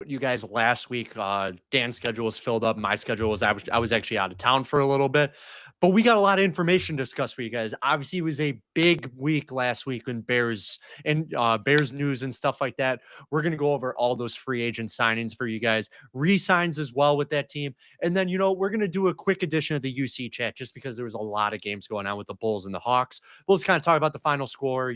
you guys last week. Dan's schedule was filled up. My schedule was I was actually out of town for a little bit, but we got a lot of information to discuss for you guys. Obviously, it was a big week last week in Bears news and stuff like that. We're gonna go over all those free agent signings for you guys, re-signs as well with that team, and then we're gonna do a quick edition of the UC chat just because there was a lot of games going on with the Bulls and the Hawks. We'll just kind of talk about the final score.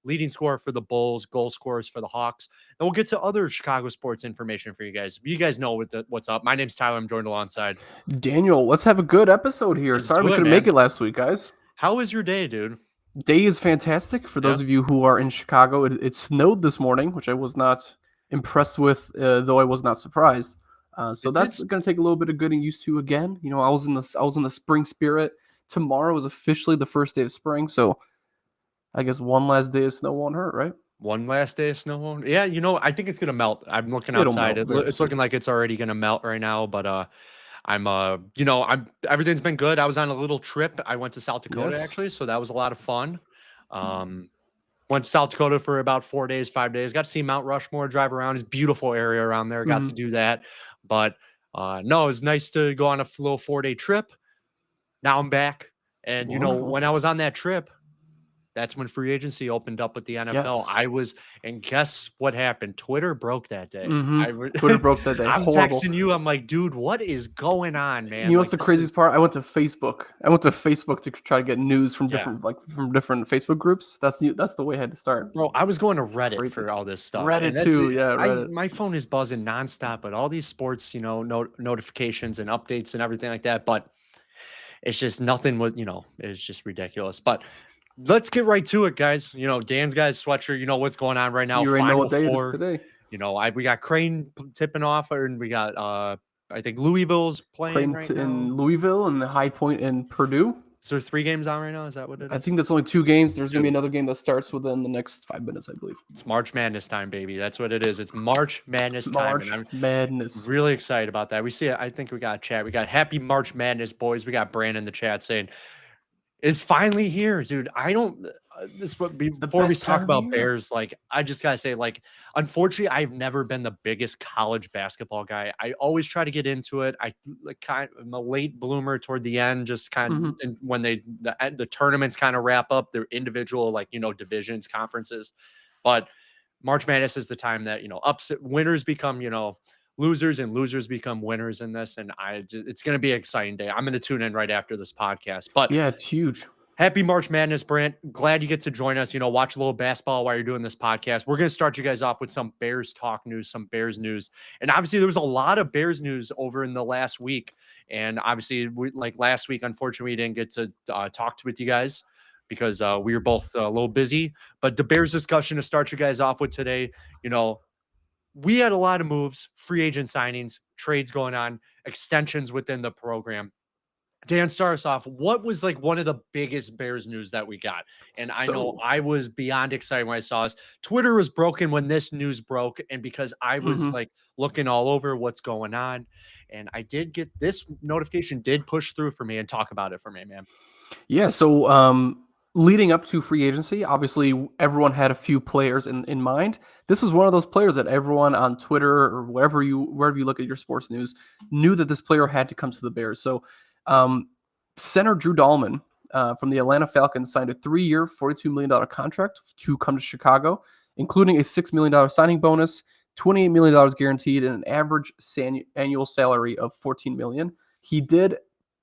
Leading scorer for the Bulls, goal scorers for the Hawks. And we'll get to other Chicago sports information for you guys. You guys know what's up. My name's Tyler. I'm joined alongside Daniel. Let's have a good episode here. Let's Sorry do we it, couldn't man. make it last week, guys. How was your day, dude? Day is fantastic. For those of you who are in Chicago, it snowed this morning, which I was not impressed with, though I was not surprised. So that's going to take a little bit of getting used to again. I was in the spring spirit. Tomorrow is officially the first day of spring, so I guess one last day of snow won't hurt, right? One last day of snow won't. Yeah, I think it's gonna melt. I'm looking It'll outside. melt It's looking like it's already gonna melt right now. But I'm everything's been good. I was on a little trip. I went to South Dakota actually, so that was a lot of fun. Went to South Dakota for about 4 days, 5 days. Got to see Mount Rushmore, drive around. It's a beautiful area around there. Got to do that. But no, it was nice to go on a little 4-day trip. Now I'm back. And when I was on that trip, that's when free agency opened up with the NFL. And guess what happened? Twitter broke that day. Twitter broke that day. I'm texting you. I'm like, dude, what is going on, man? What's the craziest part? I went to Facebook. To try to get news from different Facebook groups. That's the way I had to start. Bro, I was going to Reddit for all this stuff. Reddit too, yeah. Reddit. My phone is buzzing nonstop, but all these sports, notifications and updates and everything like that. But it's just nothing was, it's just ridiculous. But let's get right to it, guys. Dan's got his sweatshirt. You know what's going on right now. You already know what day it is today. We got Crane tipping off, and we got I think Louisville's playing right now. In Louisville and the High Point in Purdue. So 3 games on right now. Is that what it is? I think that's only 2 games. There's going to be another game that starts within the next 5 minutes, I believe. It's March Madness time, baby. That's what it is. It's March Madness time. March Madness. Really excited about that. We see it. I think we got a chat. We got Happy March Madness, boys. We got Brandon in the chat saying, it's finally here, dude. Before we talk about Bears, I just gotta say, unfortunately, I've never been the biggest college basketball guy. I always try to get into it. I'm a late bloomer toward the end, just kind of when the tournaments kind of wrap up their individual divisions, conferences. But March Madness is the time that winners become losers and losers become winners in this. And it's going to be an exciting day. I'm going to tune in right after this podcast, but yeah, it's huge. Happy March Madness, Brant. Glad you get to join us. Watch a little basketball while you're doing this podcast. We're going to start you guys off with some Bears talk news, some Bears news. And obviously there was a lot of Bears news over in the last week. And obviously last week, unfortunately, we didn't get to talk with you guys because we were both a little busy, but the Bears discussion to start you guys off with today, we had a lot of moves, free agent signings, trades going on, extensions within the program. Dan, start us off. What was one of the biggest Bears news that we got? And I know I was beyond excited when I saw this. Twitter was broken when this news broke, and because I was looking all over what's going on, and I did get this notification did push through for me and talk about it for me, man. Yeah. So leading up to free agency, obviously everyone had a few players in mind. This was one of those players that everyone on Twitter or wherever you look at your sports news knew that this player had to come to the Bears. So center Drew Dahlman from the Atlanta Falcons signed a 3-year, $42 million contract to come to Chicago, including a $6 million signing bonus, $28 million guaranteed, and an average annual salary of $14 million. He did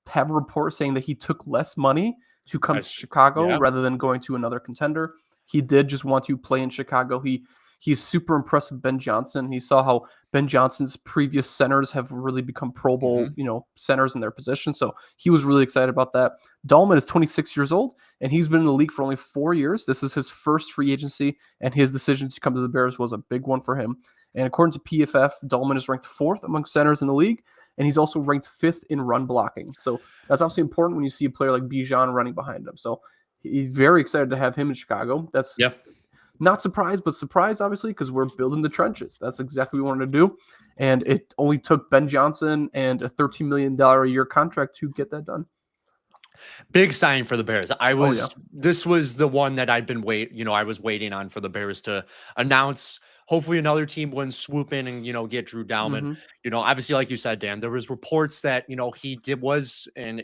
have a report saying that he took less money to come to Chicago rather than going to another contender. He did just want to play in Chicago. He's super impressed with Ben Johnson. He saw how Ben Johnson's previous centers have really become Pro Bowl, centers in their position. So he was really excited about that. Dahlman is 26 years old, and he's been in the league for only 4 years. This is his first free agency, and his decision to come to the Bears was a big one for him. And according to PFF, Dahlman is ranked 4th among centers in the league, and he's also ranked 5th in run blocking. So that's obviously important when you see a player like Bijan running behind him. So he's very excited to have him in Chicago. That's not surprised, but surprised, obviously, because we're building the trenches. That's exactly what we wanted to do. And it only took Ben Johnson and a $13 million a year contract to get that done. Big signing for the Bears. This was the one that I'd been I was waiting on for the Bears to announce hopefully another team wouldn't swoop in and, get Drew Dalman. Mm-hmm. Obviously, like you said, Dan, there was reports that, and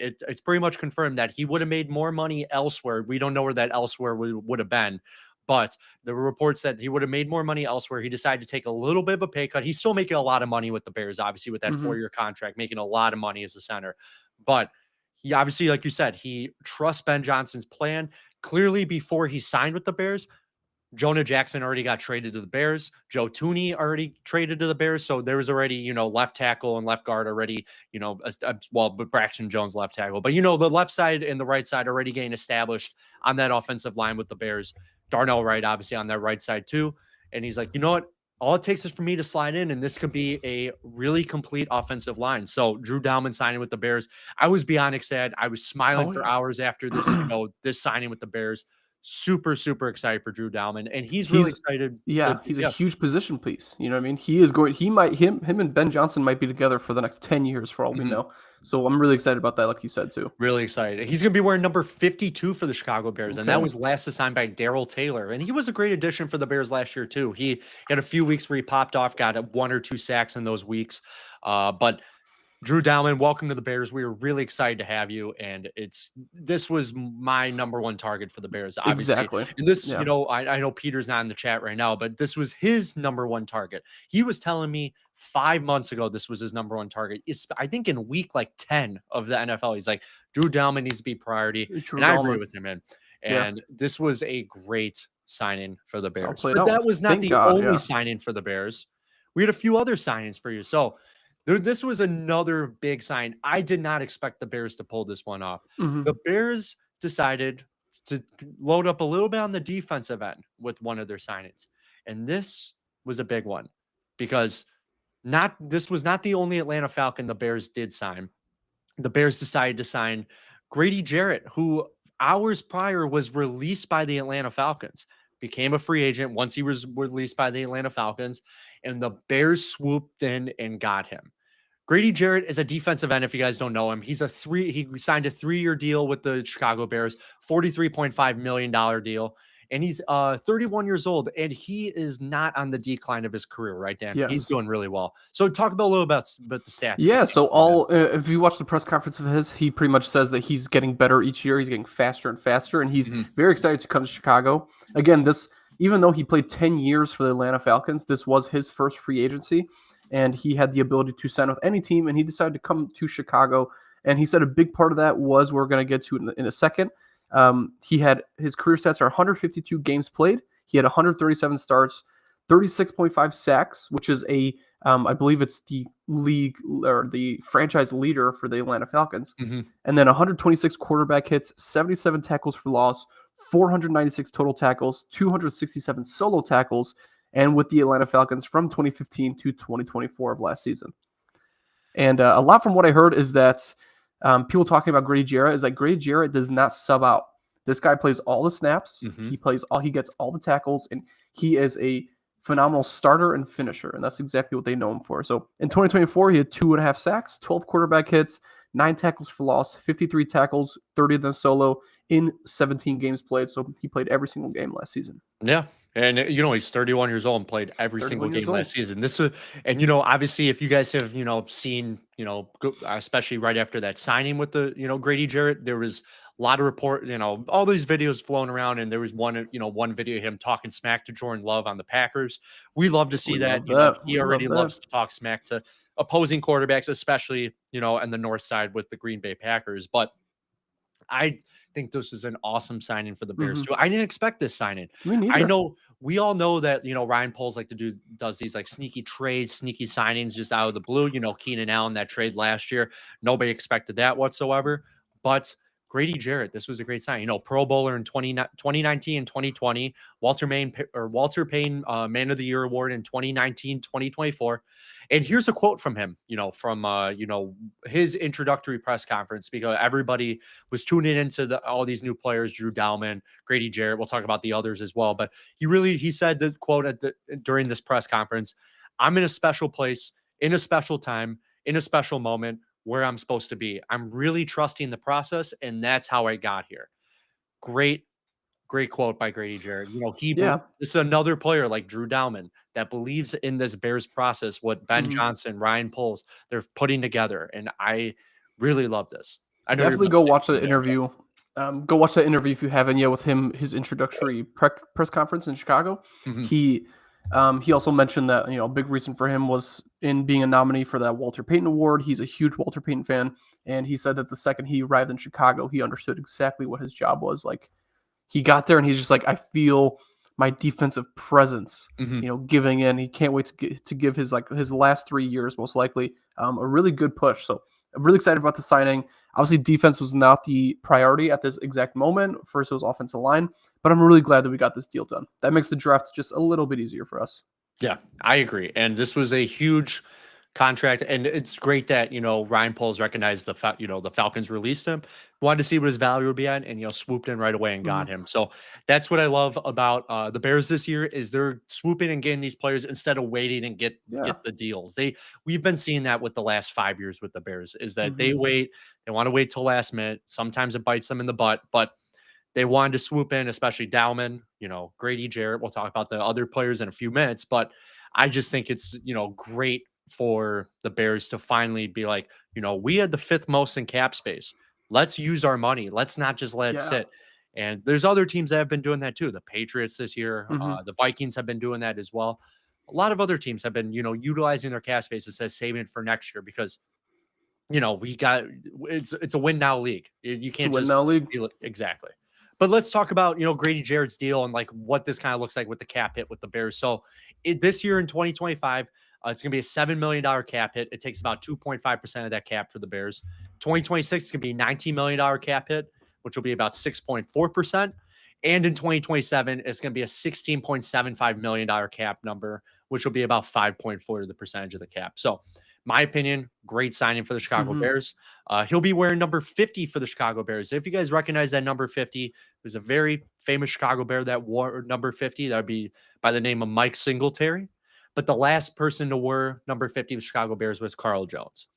it's pretty much confirmed that he would have made more money elsewhere. We don't know where that elsewhere would have been, but there were reports that he would have made more money elsewhere. He decided to take a little bit of a pay cut. He's still making a lot of money with the Bears, obviously, with that Mm-hmm. 4-year contract, making a lot of money as a center. But he obviously, like you said, he trusts Ben Johnson's plan. Clearly, before he signed with the Bears, Jonah Jackson already got traded to the Bears. Joe Thuney already traded to the Bears. So there was already, left tackle and left guard already, but Braxton Jones left tackle. But, the left side and the right side already getting established on that offensive line with the Bears. Darnell Wright, obviously, on that right side, too. And he's like, you know what? All it takes is for me to slide in, and this could be a really complete offensive line. So Drew Dalman signing with the Bears. I was beyond excited. I was smiling for hours after this, this signing with the Bears. Super, super excited for Drew Dalman, and he's really excited. He's a huge position piece. You know what I mean? Him and Ben Johnson might be together for the next 10 years for all we know. So I'm really excited about that, like you said, too. Really excited. He's going to be wearing number 52 for the Chicago Bears, and that was last assigned by Darrell Taylor, and he was a great addition for the Bears last year, too. He had a few weeks where he popped off, got 1 or 2 sacks in those weeks, but Drew Dalman, welcome to the Bears. We are really excited to have you. And this was my number 1 target for the Bears, obviously. Exactly. And this, I know Peter's not in the chat right now, but this was his number 1 target. He was telling me 5 months ago this was his number 1 target. I think in week like 10 of the NFL, he's like, Drew Dalman needs to be priority. And I agree with him, man. And this was a great signing for the Bears. But that was not the only signing for the Bears. We had a few other signings for you. So this was another big sign. I did not expect the Bears to pull this one off. Mm-hmm. The Bears decided to load up a little bit on the defensive end with one of their signings. And this was a big one because this was not the only Atlanta Falcon the Bears did sign. The Bears decided to sign Grady Jarrett, who hours prior was released by the Atlanta Falcons, became a free agent once he was released by the Atlanta Falcons, and the Bears swooped in and got him. Grady Jarrett is a defensive end. If you guys don't know him, he signed a 3-year deal with the Chicago Bears, $43.5 million deal. And he's 31 years old, and he is not on the decline of his career, right, Dan? Yes. He's doing really well. So talk about a little about the stats. Yeah, so if you watch the press conference of his, he pretty much says that he's getting better each year. He's getting faster and faster, and he's very excited to come to Chicago. Again, even though he played 10 years for the Atlanta Falcons, this was his first free agency. And he had the ability to sign with any team, and he decided to come to Chicago. And he said a big part of that was, we're going to get to in a second, he had his career stats are 152 games played. He had 137 starts, 36.5 sacks, which is I believe it's the league or the franchise leader for the Atlanta Falcons. And then 126 quarterback hits, 77 tackles for loss, 496 total tackles, 267 solo tackles, and with the Atlanta Falcons from 2015 to 2024 of last season. And a lot from what I heard is that people talking about Grady Jarrett is that Grady Jarrett does not sub out. This guy plays all the snaps. He gets all the tackles, and he is a phenomenal starter and finisher, and that's exactly what they know him for. So in 2024, he had 2.5 sacks, 12 quarterback hits, 9 tackles for loss, 53 tackles, 30 of them solo in 17 games played. So he played every single game last season. Yeah. And, he's 31 years old and played every single game last season. Obviously, if you guys have, seen, especially right after that signing with the, Grady Jarrett, there was a lot of report, all these videos flowing around. And there was one video of him talking smack to Jordan Love on the Packers. We love to see that. He already loves to talk smack to opposing quarterbacks, especially, on the north side with the Green Bay Packers. But I think this is an awesome signing for the Bears too. I didn't expect this signing. I know we all know that, Ryan Poles does these like sneaky trades, sneaky signings just out of the blue. Keenan Allen, that trade last year, nobody expected that whatsoever. But Grady Jarrett, this was a great sign. Pro Bowler in 2019 and 2020, Walter Payton Man of the Year award in 2019, 2024. And here's a quote from him, from his introductory press conference, because everybody was tuning into all these new players, Drew Dalman, Grady Jarrett. We'll talk about the others as well. But he said the quote during this press conference, "I'm in a special place, in a special time, in a special moment, where I'm supposed to be. I'm really trusting the process, and that's how I got here." Great Great quote by Grady Jarrett. You know, Yeah. this is another player like Drew Dalman that believes in this Bears process, what Ben Mhm. Johnson, Ryan Poles, they're putting together. And I really love this. I know you're Definitely about to go say watch the something there, interview. Go watch that interview if you haven't yet with him. His introductory press conference in Chicago. but Mhm. He also mentioned that a big reason for him was in being a nominee for that Walter Payton Award. He's a huge Walter Payton fan, and he said that the second he arrived in Chicago, he understood exactly what his job was. Like he got there and he's just like, I feel my defensive presence, Mhm. giving in. He can't wait to give his last 3 years most likely a really good push. So I'm really excited about the signing. Obviously, defense was not the priority at this exact moment. First, it was offensive line, but I'm really glad that we got this deal done. That makes the draft just a little bit easier for us. Yeah, I agree. And this was a huge contract, and it's great that Ryan Poles recognized the Falcons released him, wanted to see what his value would be at, and swooped in right away and got Mhm. him. So that's what I love about the Bears this year is they're swooping and getting these players instead of waiting and Yeah. get the deals. We've been seeing that with the last 5 years with the Bears is that Mhm. they want to wait till last minute. Sometimes it bites them in the butt, but they wanted to swoop in, especially Dalman, Grady Jarrett. We'll talk about the other players in a few minutes, but I just think it's, great for the Bears to finally be like, we had the fifth most in cap space. Let's use our money. Let's not just let it Yeah. sit. And there's other teams that have been doing that too. The Patriots this year, Mhm. the Vikings have been doing that as well. A lot of other teams have been, utilizing their cap space instead of saving it for next year because we got it's a win now league. You To can't win just now league. feel it exactly. But let's talk about Grady Jarrett's deal and like what this kind of looks like with the cap hit with the Bears. So this year in 2025, it's going to be a $7 million cap hit. It takes about 2.5% of that cap for the Bears. 2026 is going to be $19 million cap hit, which will be about 6.4%. And in 2027, it's going to be a $16.75 million cap number, which will be about 5.4 of the percentage of the cap. So my opinion, great signing for the Chicago Mhm. Bears. He'll be wearing number 50 for the Chicago Bears. If you guys recognize that number 50, there's a very famous Chicago Bear that wore number 50. That would be by the name of Mike Singletary. But the last person to wear number 50 of the Chicago Bears was Carl Jones,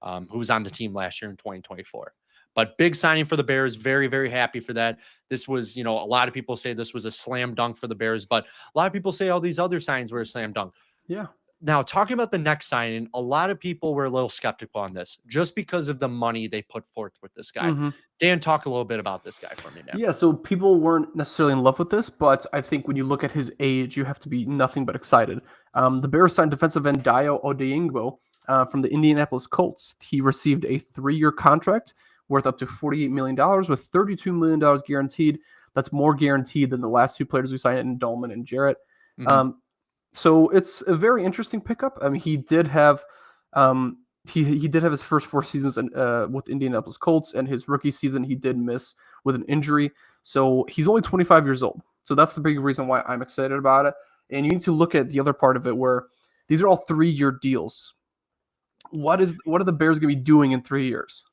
who was on the team last year in 2024. But big signing for the Bears. Very, very happy for that. This was, a lot of people say this was a slam dunk for the Bears, but a lot of people say all these other signs were a slam dunk. Yeah. Now, talking about the next signing, a lot of people were a little skeptical on this just because of the money they put forth with this guy. Mhm. Dan, talk a little bit about this guy for me now. Yeah, so people weren't necessarily in love with this, but I think when you look at his age, you have to be nothing but excited. The Bears signed defensive end Dio Odeyingbo from the Indianapolis Colts. He received a 3-year contract worth up to $48 million with $32 million guaranteed. That's more guaranteed than the last two players we signed in Dolman and Jarrett. Mhm. Um, so it's a very interesting pickup. I mean, he did have he did have his first 4 seasons with Indianapolis Colts, and his rookie season he did miss with an injury. So he's only 25 years old. So that's the big reason why I'm excited about it. And you need to look at the other part of it where these are all 3-year deals. What are the Bears going to be doing in 3 years?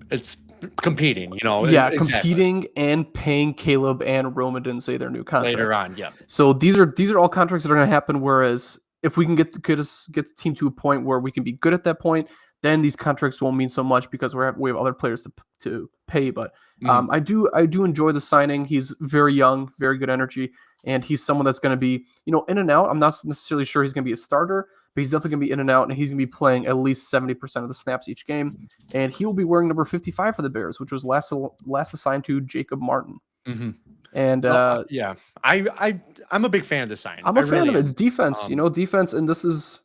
It's competing, Yeah, exactly. competing and paying Caleb and Rome Odunze their new Later contracts. on. Yeah. So these are all contracts that are going to happen. Whereas if we can get the team to a point where we can be good at that point, then these contracts won't mean so much because we have other players to pay. But Mhm. I do enjoy the signing. He's very young, very good energy, and he's someone that's going to be in and out. I'm not necessarily sure he's going to be a starter, but he's definitely going to be in and out, and he's going to be playing at least 70% of the snaps each game. And he will be wearing number 55 for the Bears, which was last assigned to Jacob Martin. Mhm. And No, yeah. I'm a big fan of this sign. I'm I a fan really of it. It's am. defense, defense, and this is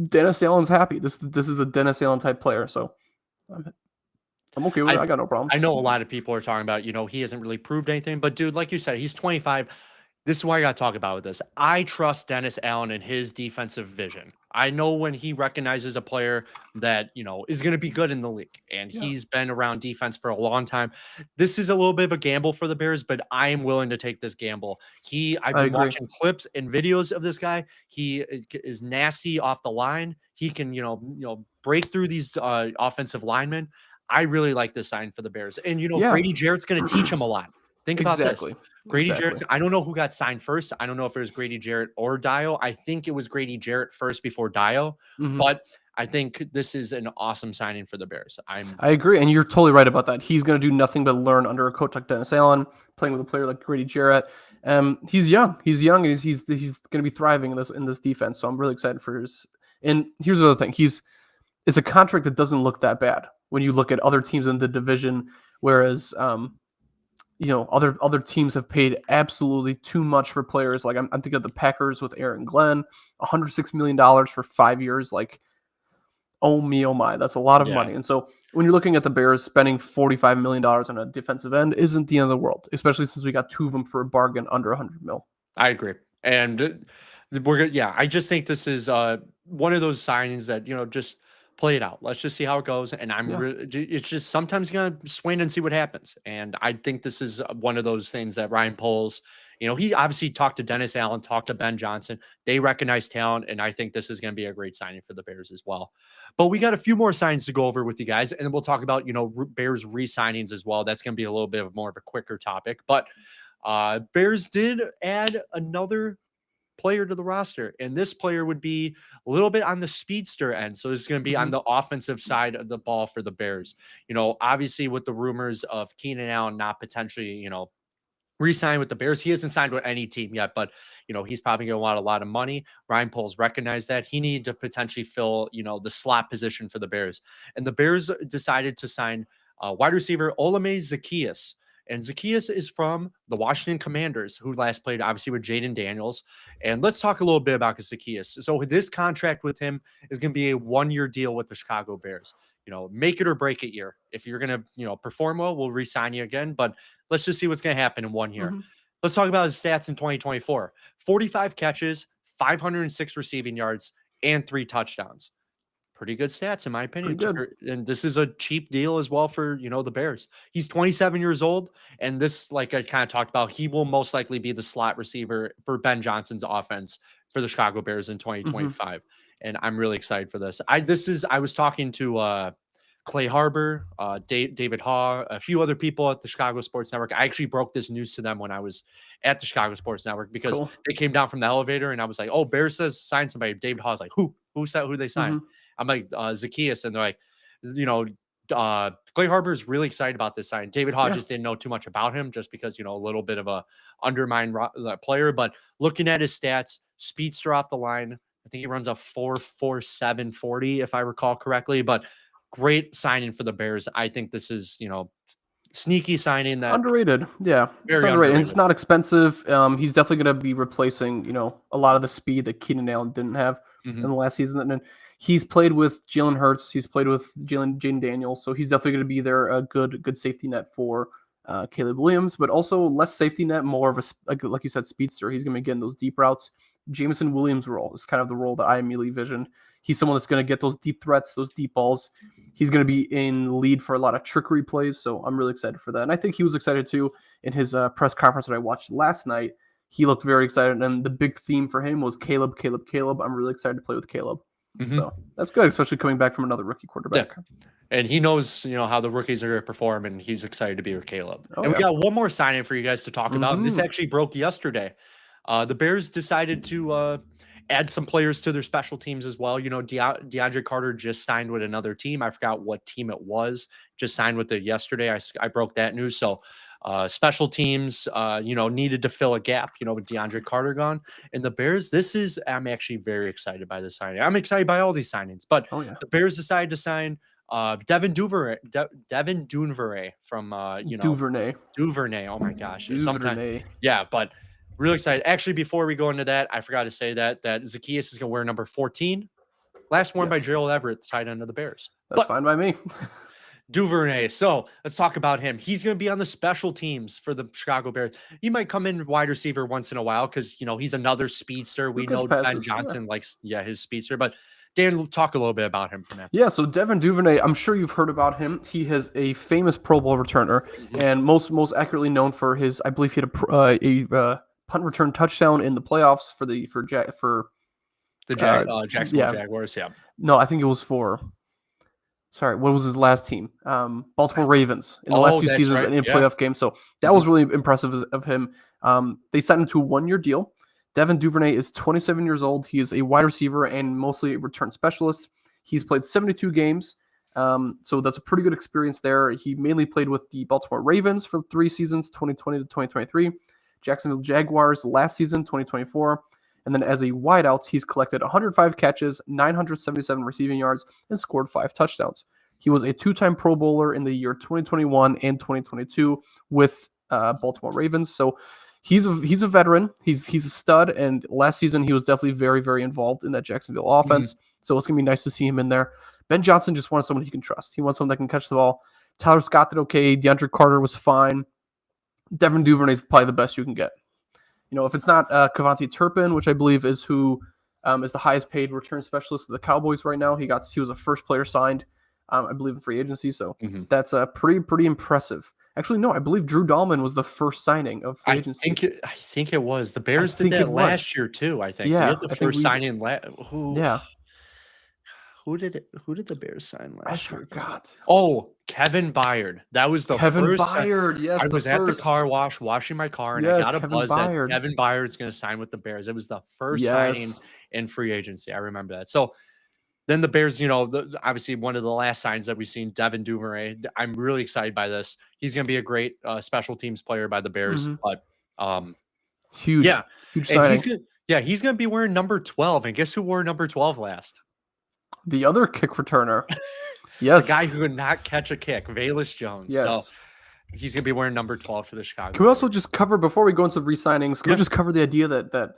Dennis Allen's happy. This is a Dennis Allen type player, so I'm I'm okay with it. I I got no I problems. know a lot of people are talking about, he hasn't really proved anything, but dude, like you said, he's 25. This is why I got to talk about with this. I trust Dennis Allen and his defensive vision. I know when he recognizes a player that, is going to be good in the league, and Yeah, he's been around defense for a long time. This is a little bit of a gamble for the Bears, but I am willing to take this gamble. I've I been agree. watching clips and videos of this guy. He is nasty off the line. He can, break through these offensive linemen. I really like this sign for the Bears. And, Yeah, Grady Jarrett's going to teach him a lot. Think about this. exactly, Grady exactly. Jarrett's I don't know who got signed first. I don't know if it was Grady Jarrett or Dio. I think it was Grady Jarrett first before Dio. Hmm. But I think this is an awesome signing for the Bears. I agree, and you're totally right about that. He's going to do nothing but learn under a coach like Dennis Allen, playing with a player like Grady Jarrett. He's young, and he's going to be thriving in this defense. So I'm really excited for his. And here's the other thing: it's a contract that doesn't look that bad when you look at other teams in the division. Whereas, other teams have paid absolutely too much for players. Like I'm thinking of the Packers with Aaron Glenn, $106 million for 5 years. Like, oh my, that's a lot of money. And so when you're looking at the Bears, spending $45 million on a defensive end isn't the end of the world, especially since we got two of them for a bargain under $100 million. I agree. And I just think this is one of those signings that, just play it out. Let's just see how it goes. And it's just sometimes going to swing and see what happens. And I think this is one of those things that Ryan Poles, he obviously talked to Dennis Allen, talked to Ben Johnson. They recognize talent. And I think this is going to be a great signing for the Bears as well. But we got a few more signs to go over with you guys. And then we'll talk about, Bears re-signings as well. That's going to be a little bit more of a quicker topic. But Bears did add another player to the roster, and this player would be a little bit on the speedster end. So this is going to be on the offensive side of the ball for the Bears. Obviously with the rumors of Keenan Allen not potentially, re-sign with the Bears. He hasn't signed with any team yet, but he's probably going to want a lot of money. Ryan Poles recognized that he needed to potentially fill, the slot position for the Bears, and the Bears decided to sign wide receiver Olamide Zaccheaus. And Zaccheaus is from the Washington Commanders, who last played obviously with Jaden Daniels. And let's talk a little bit about Zaccheaus. So this contract with him is going to be a 1-year deal with the Chicago Bears. Make it or break it year. If you're going to, perform well, we'll re-sign you again. But let's just see what's going to happen in 1 year. Let's talk about his stats in 2024. 45 catches, 506 receiving yards, and 3 touchdowns. Pretty good stats, in my opinion. And this is a cheap deal as well for, the Bears. He's 27 years old. And this, like I kind of talked about, he will most likely be the slot receiver for Ben Johnson's offense for the Chicago Bears in 2025. And I'm really excited for this. I was talking to Clay Harbor, David Haw, a few other people at the Chicago Sports Network. I actually broke this news to them when I was at the Chicago Sports Network because they came down from the elevator and I was like, "Oh, Bears says sign somebody." David Haw's like, "Who said who they signed?" I'm like, Zaccheaus, and they're like, Clay Harbor is really excited about this sign. David Haw just didn't know too much about him just because, a little bit of a undermined player. But looking at his stats, speedster off the line, I think he runs a 4.47 40 if I recall correctly. But great signing for the Bears. I think this is, sneaky signing that underrated. Yeah, very underrated. And it's not expensive. He's definitely going to be replacing, a lot of the speed that Keenan Allen didn't have in the last season. And he's played with Jalen Hurts. He's played with Jaden Daniels. So he's definitely going to be there, a good safety net for Caleb Williams, but also less safety net, more of a, like you said, speedster. He's going to be getting those deep routes. Jameson Williams' role is kind of the role that I immediately visioned. He's someone that's going to get those deep threats, those deep balls. He's going to be in lead for a lot of trickery plays. So I'm really excited for that. And I think he was excited too in his press conference that I watched last night. He looked very excited. And the big theme for him was Caleb. I'm really excited to play with Caleb. So that's good, especially coming back from another rookie quarterback. Yeah. And he knows, how the rookies are going to perform, and he's excited to be with Caleb. We got one more signing for you guys to talk about. This actually broke yesterday. The Bears decided to add some players to their special teams as well. DeAndre Carter just signed with another team. I forgot what team it was. Just signed with it yesterday. I broke that news. So special teams, needed to fill a gap, with DeAndre Carter gone. And the Bears, I'm actually very excited by this signing. I'm excited by all these signings. But the Bears decided to sign Devin Duvernay from, Duvernay. Oh, my gosh. But really excited. Actually, before we go into that, I forgot to say that Zaccheaus is going to wear number 14. Last worn by Gerald Everett, the tight end of the Bears. That's fine by me. Duvernay. So let's talk about him. He's going to be on the special teams for the Chicago Bears. He might come in wide receiver once in a while because, he's another speedster. We know Ben Johnson likes, his speedster. But Dan, talk a little bit about him. Yeah, so Devin Duvernay, I'm sure you've heard about him. He has a famous Pro Bowl returner and most accurately known for his, I believe he had a punt return touchdown in the playoffs for the Jacksonville Jaguars. Yeah. No, I think it was for. Sorry, what was his last team? Baltimore Ravens in the last 2 seasons in a playoff game. So that was really impressive of him. They signed him to a 1-year deal. Devin Duvernay is 27 years old. He is a wide receiver and mostly a return specialist. He's played 72 games. So that's a pretty good experience there. He mainly played with the Baltimore Ravens for 3 seasons, 2020 to 2023, Jacksonville Jaguars last season, 2024. And then as a wideout, he's collected 105 catches, 977 receiving yards, and scored 5 touchdowns. He was a 2-time Pro Bowler in the year 2021 and 2022 with Baltimore Ravens. So he's a veteran. He's a stud. And last season, he was definitely very, very involved in that Jacksonville offense. Mm-hmm. So it's going to be nice to see him in there. Ben Johnson just wanted someone he can trust. He wants someone that can catch the ball. Tyler Scott did okay. DeAndre Carter was fine. Devin Duvernay is probably the best you can get. You know, if it's not Kevontae Turpin, which I believe is who is the highest paid return specialist of the Cowboys right now. He was a first player signed, I believe, in free agency. So that's pretty impressive. Actually, no, I believe Drew Dahlman was the first signing of free agency. I think it was. The Bears did that last year too. I think. Yeah, we had the first signing. Who did the Bears sign last year? I forgot. Oh, Kevin Byard. That was the Kevin first. Byard, yes. I was at the car wash washing my car, and I got a buzz that Kevin Byard's going to sign with the Bears. It was the first signing in free agency. I remember that. So then the Bears, you know, obviously one of the last signs that we've seen, Devin Duvernay. I'm really excited by this. He's going to be a great special teams player by the Bears. But huge signing. He's going to be wearing number 12. And guess who wore number 12 last? The other kick returner. Yes. The guy who could not catch a kick, Velus Jones. Yes. So he's going to be wearing number 12 for the Chicago. Can we also just cover, before we go into re-signings, we just cover the idea that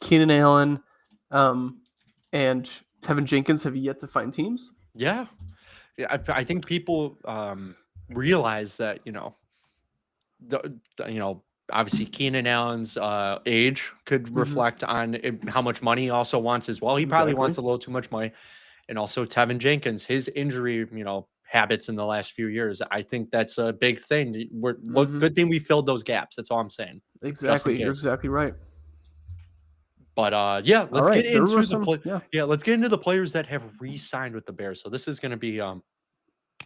Keenan Allen and Tevin Jenkins have yet to find teams? Yeah. I think people realize that, you know, obviously Keenan Allen's age could reflect on how much money he also wants as well. He probably wants a little too much money. And also Tevin Jenkins, his injury, you know, habits in the last few years. I think that's a big thing. Good thing we filled those gaps. That's all I'm saying. Exactly. You're exactly right. But let's get into let's get into the players that have re-signed with the Bears. So this is going to be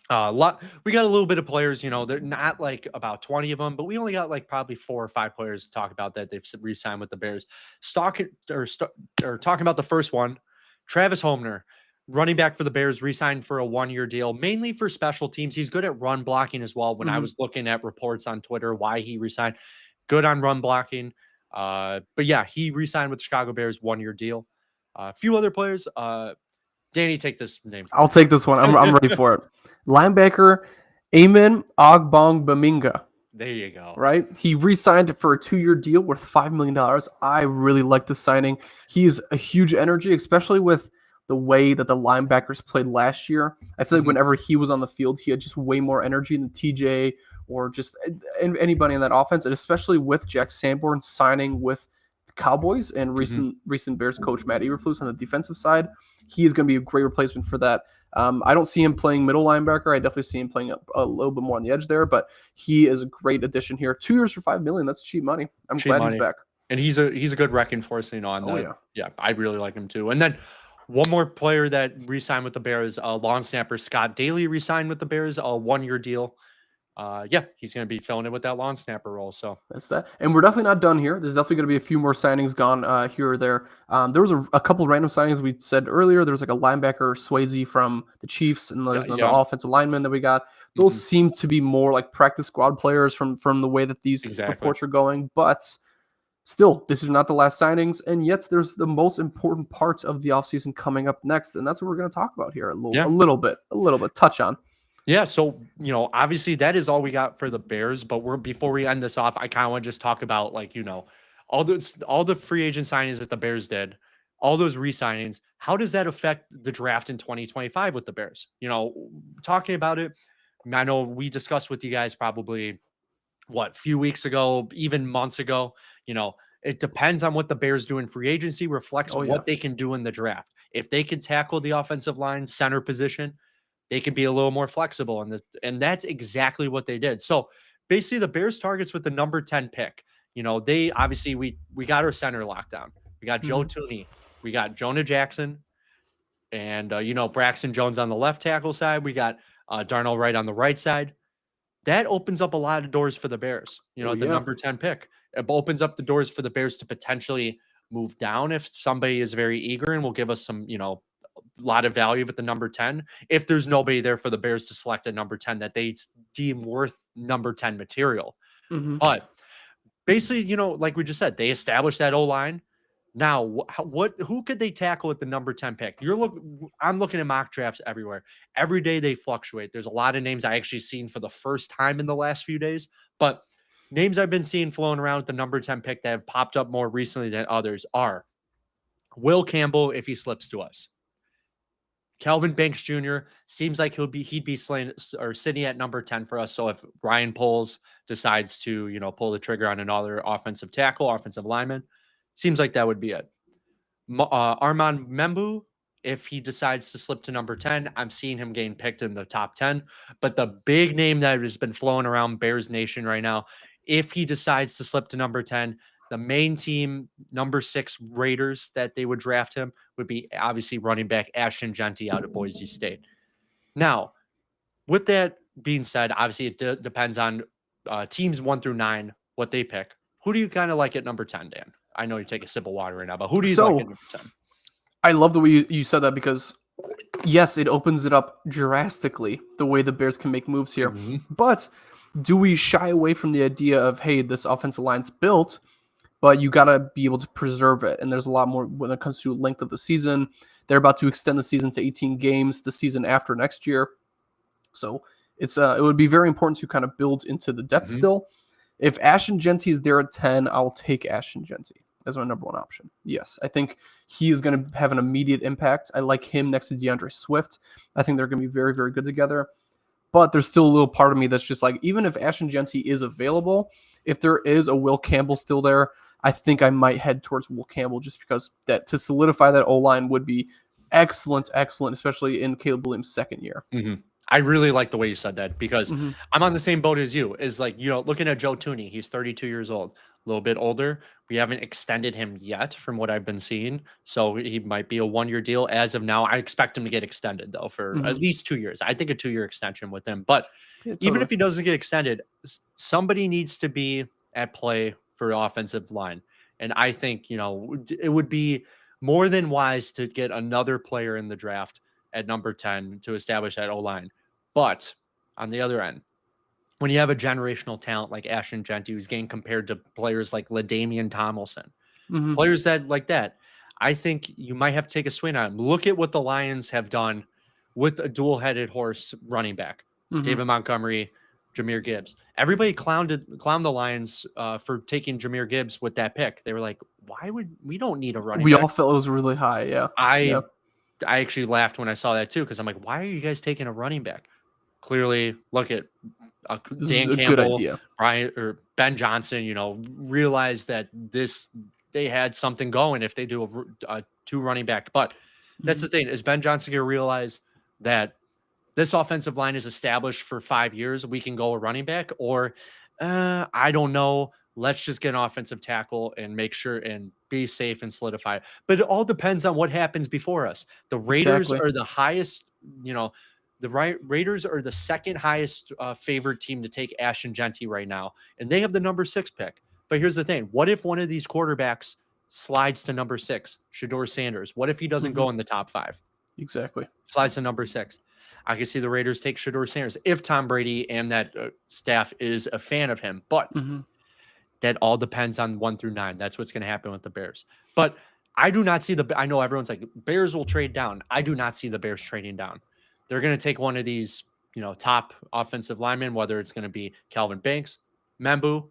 lot. We got a little bit of players, you know, they're not like about 20 of them, but we only got like probably 4 or 5 players to talk about that they've re-signed with the Bears. Talking about the first one, Travis Homer, running back for the Bears, re-signed for a 1-year deal, mainly for special teams. He's good at run blocking as well. When I was looking at reports on Twitter, why he re-signed, good on run blocking. But yeah, he re-signed with the Chicago Bears, 1-year deal. A few other players. Danny, take this name. I'll take this one. I'm ready for it. Linebacker Amen Ogbongbemiga. There you go. Right? He re-signed for a 2-year deal worth $5 million. I really like the signing. He's a huge energy, especially with the way that the linebackers played last year. I feel like whenever he was on the field, he had just way more energy than TJ or just anybody in that offense. And especially with Jack Sanborn signing with the Cowboys and recent Bears coach Matt Eberflus on the defensive side, he is going to be a great replacement for that. I don't see him playing middle linebacker. I definitely see him playing a little bit more on the edge there, but he is a great addition here. 2 years for $5 million. That's cheap money. I'm glad he's back. And he's a good wrecking force, you know, on that. Yeah, I really like him too. And then one more player that re-signed with the Bears, long snapper Scott Daly re-signed with the Bears, a 1-year deal. He's going to be filling in with that long snapper role. So that's that. And we're definitely not done here. There's definitely going to be a few more signings gone here or there. There was a couple random signings we said earlier. There was like a linebacker Swayze from the Chiefs, and there's the offensive lineman that we got. Those seem to be more like practice squad players from the way that these reports are going. But still, this is not the last signings, and yet there's the most important parts of the offseason coming up next, and that's what we're going to talk about here a little bit, touch on. Yeah, so, you know, obviously that is all we got for the Bears, but before we end this off, I kind of want to just talk about, like, you know, all the free agent signings that the Bears did, all those re-signings. How does that affect the draft in 2025 with the Bears? You know, talking about it, I know we discussed with you guys probably a few weeks ago, even months ago. You know, it depends on what the Bears do in free agency, reflects what they can do in the draft. If they can tackle the offensive line, center position, they can be a little more flexible. And that's exactly what they did. So basically the Bears targets with the number 10 pick. You know, they obviously, we got our center lockdown. We got Joe Tooney. We got Jonah Jackson. And, Braxton Jones on the left tackle side. We got Darnell Wright on the right side. That opens up a lot of doors for the Bears, the number 10 pick. It opens up the doors for the Bears to potentially move down if somebody is very eager and will give us some, lot of value at the number 10 if there's nobody there for the Bears to select a number 10 that they deem worth number 10 material. Mhm. But basically, like we just said, they established that O-line. Now, who could they tackle at the number 10 pick? I'm looking at mock drafts everywhere. Every day they fluctuate. There's a lot of names I actually seen for the first time in the last few days, but names I've been seeing flowing around with the number 10 pick that have popped up more recently than others are Will Campbell if he slips to us. Kelvin Banks Jr. seems like he'd be slain or sitting at number 10 for us. So if Ryan Poles decides to, pull the trigger on another offensive tackle, offensive lineman, seems like that would be it. Armand Membu, if he decides to slip to number 10, I'm seeing him getting picked in the top 10. But the big name that has been flowing around Bears Nation right now, if he decides to slip to number 10, the main team, number 6 Raiders that they would draft him would be obviously running back Ashton Jeanty out of Boise State. Now, with that being said, obviously it depends on teams 1 through 9, what they pick. Who do you kind of like at number 10, Dan? I know you take a sip of water right now, but who do you like at number 10? I love the way you said that because, yes, it opens it up drastically, the way the Bears can make moves here. Mm-hmm. But do we shy away from the idea of, hey, this offensive line's built, but you got to be able to preserve it? And there's a lot more when it comes to length of the season. They're about to extend the season to 18 games the season after next year. So it would be very important to kind of build into the depth still. If Ashton Jeanty is there at 10, I'll take Ashton Jeanty as my number 1 option. Yes, I think he is going to have an immediate impact. I like him next to DeAndre Swift. I think they're going to be very, very good together. But there's still a little part of me that's just like, even if Ashton Jeanty is available, if there is a Will Campbell still there, I think I might head towards Will Campbell just because that to solidify that O-line would be excellent, especially in Caleb Williams' second year. Mm-hmm. I really like the way you said that because I'm on the same boat as you. Is like, looking at Joe Thuney, he's 32 years old, a little bit older. We haven't extended him yet from what I've been seeing. So he might be a 1-year deal as of now. I expect him to get extended though for at least 2 years. I think a 2-year extension with him, but even if he doesn't get extended, somebody needs to be at play for the offensive line. And I think, it would be more than wise to get another player in the draft at number 10 to establish that O-line. But on the other end, when you have a generational talent like Ashton Jeanty, who's getting compared to players like LaDainian Tomlinson, players that, I think you might have to take a swing on him. Look at what the Lions have done with a dual-headed horse running back, David Montgomery, Jahmyr Gibbs. Everybody clowned the Lions for taking Jahmyr Gibbs with that pick. They were like, we don't need a running back. We all felt it was really high, yeah. I actually laughed when I saw that too, because I'm like, why are you guys taking a running back? Clearly, look at Dan Campbell, Brian or Ben Johnson, realized that they had something going if they do a 2 running back. But that's the thing, is Ben Johnson going to realize that this offensive line is established for 5 years, we can go a running back, or I don't know. Let's just get an offensive tackle and make sure and be safe and solidify. But it all depends on what happens before us. The Raiders are the highest, the Raiders are the second highest favored team to take Ashton Jeanty right now. And they have the number 6 pick. But here's the thing. What if one of these quarterbacks slides to number 6, Shedeur Sanders? What if he doesn't go in the top 5? Exactly. Slides to number 6. I can see the Raiders take Shedeur Sanders if Tom Brady and that staff is a fan of him. But that all depends on 1 through 9. That's what's going to happen with the Bears. But I do not see I know everyone's like, Bears will trade down. I do not see the Bears trading down. They're going to take one of these, top offensive linemen, whether it's going to be Kelvin Banks, Membu,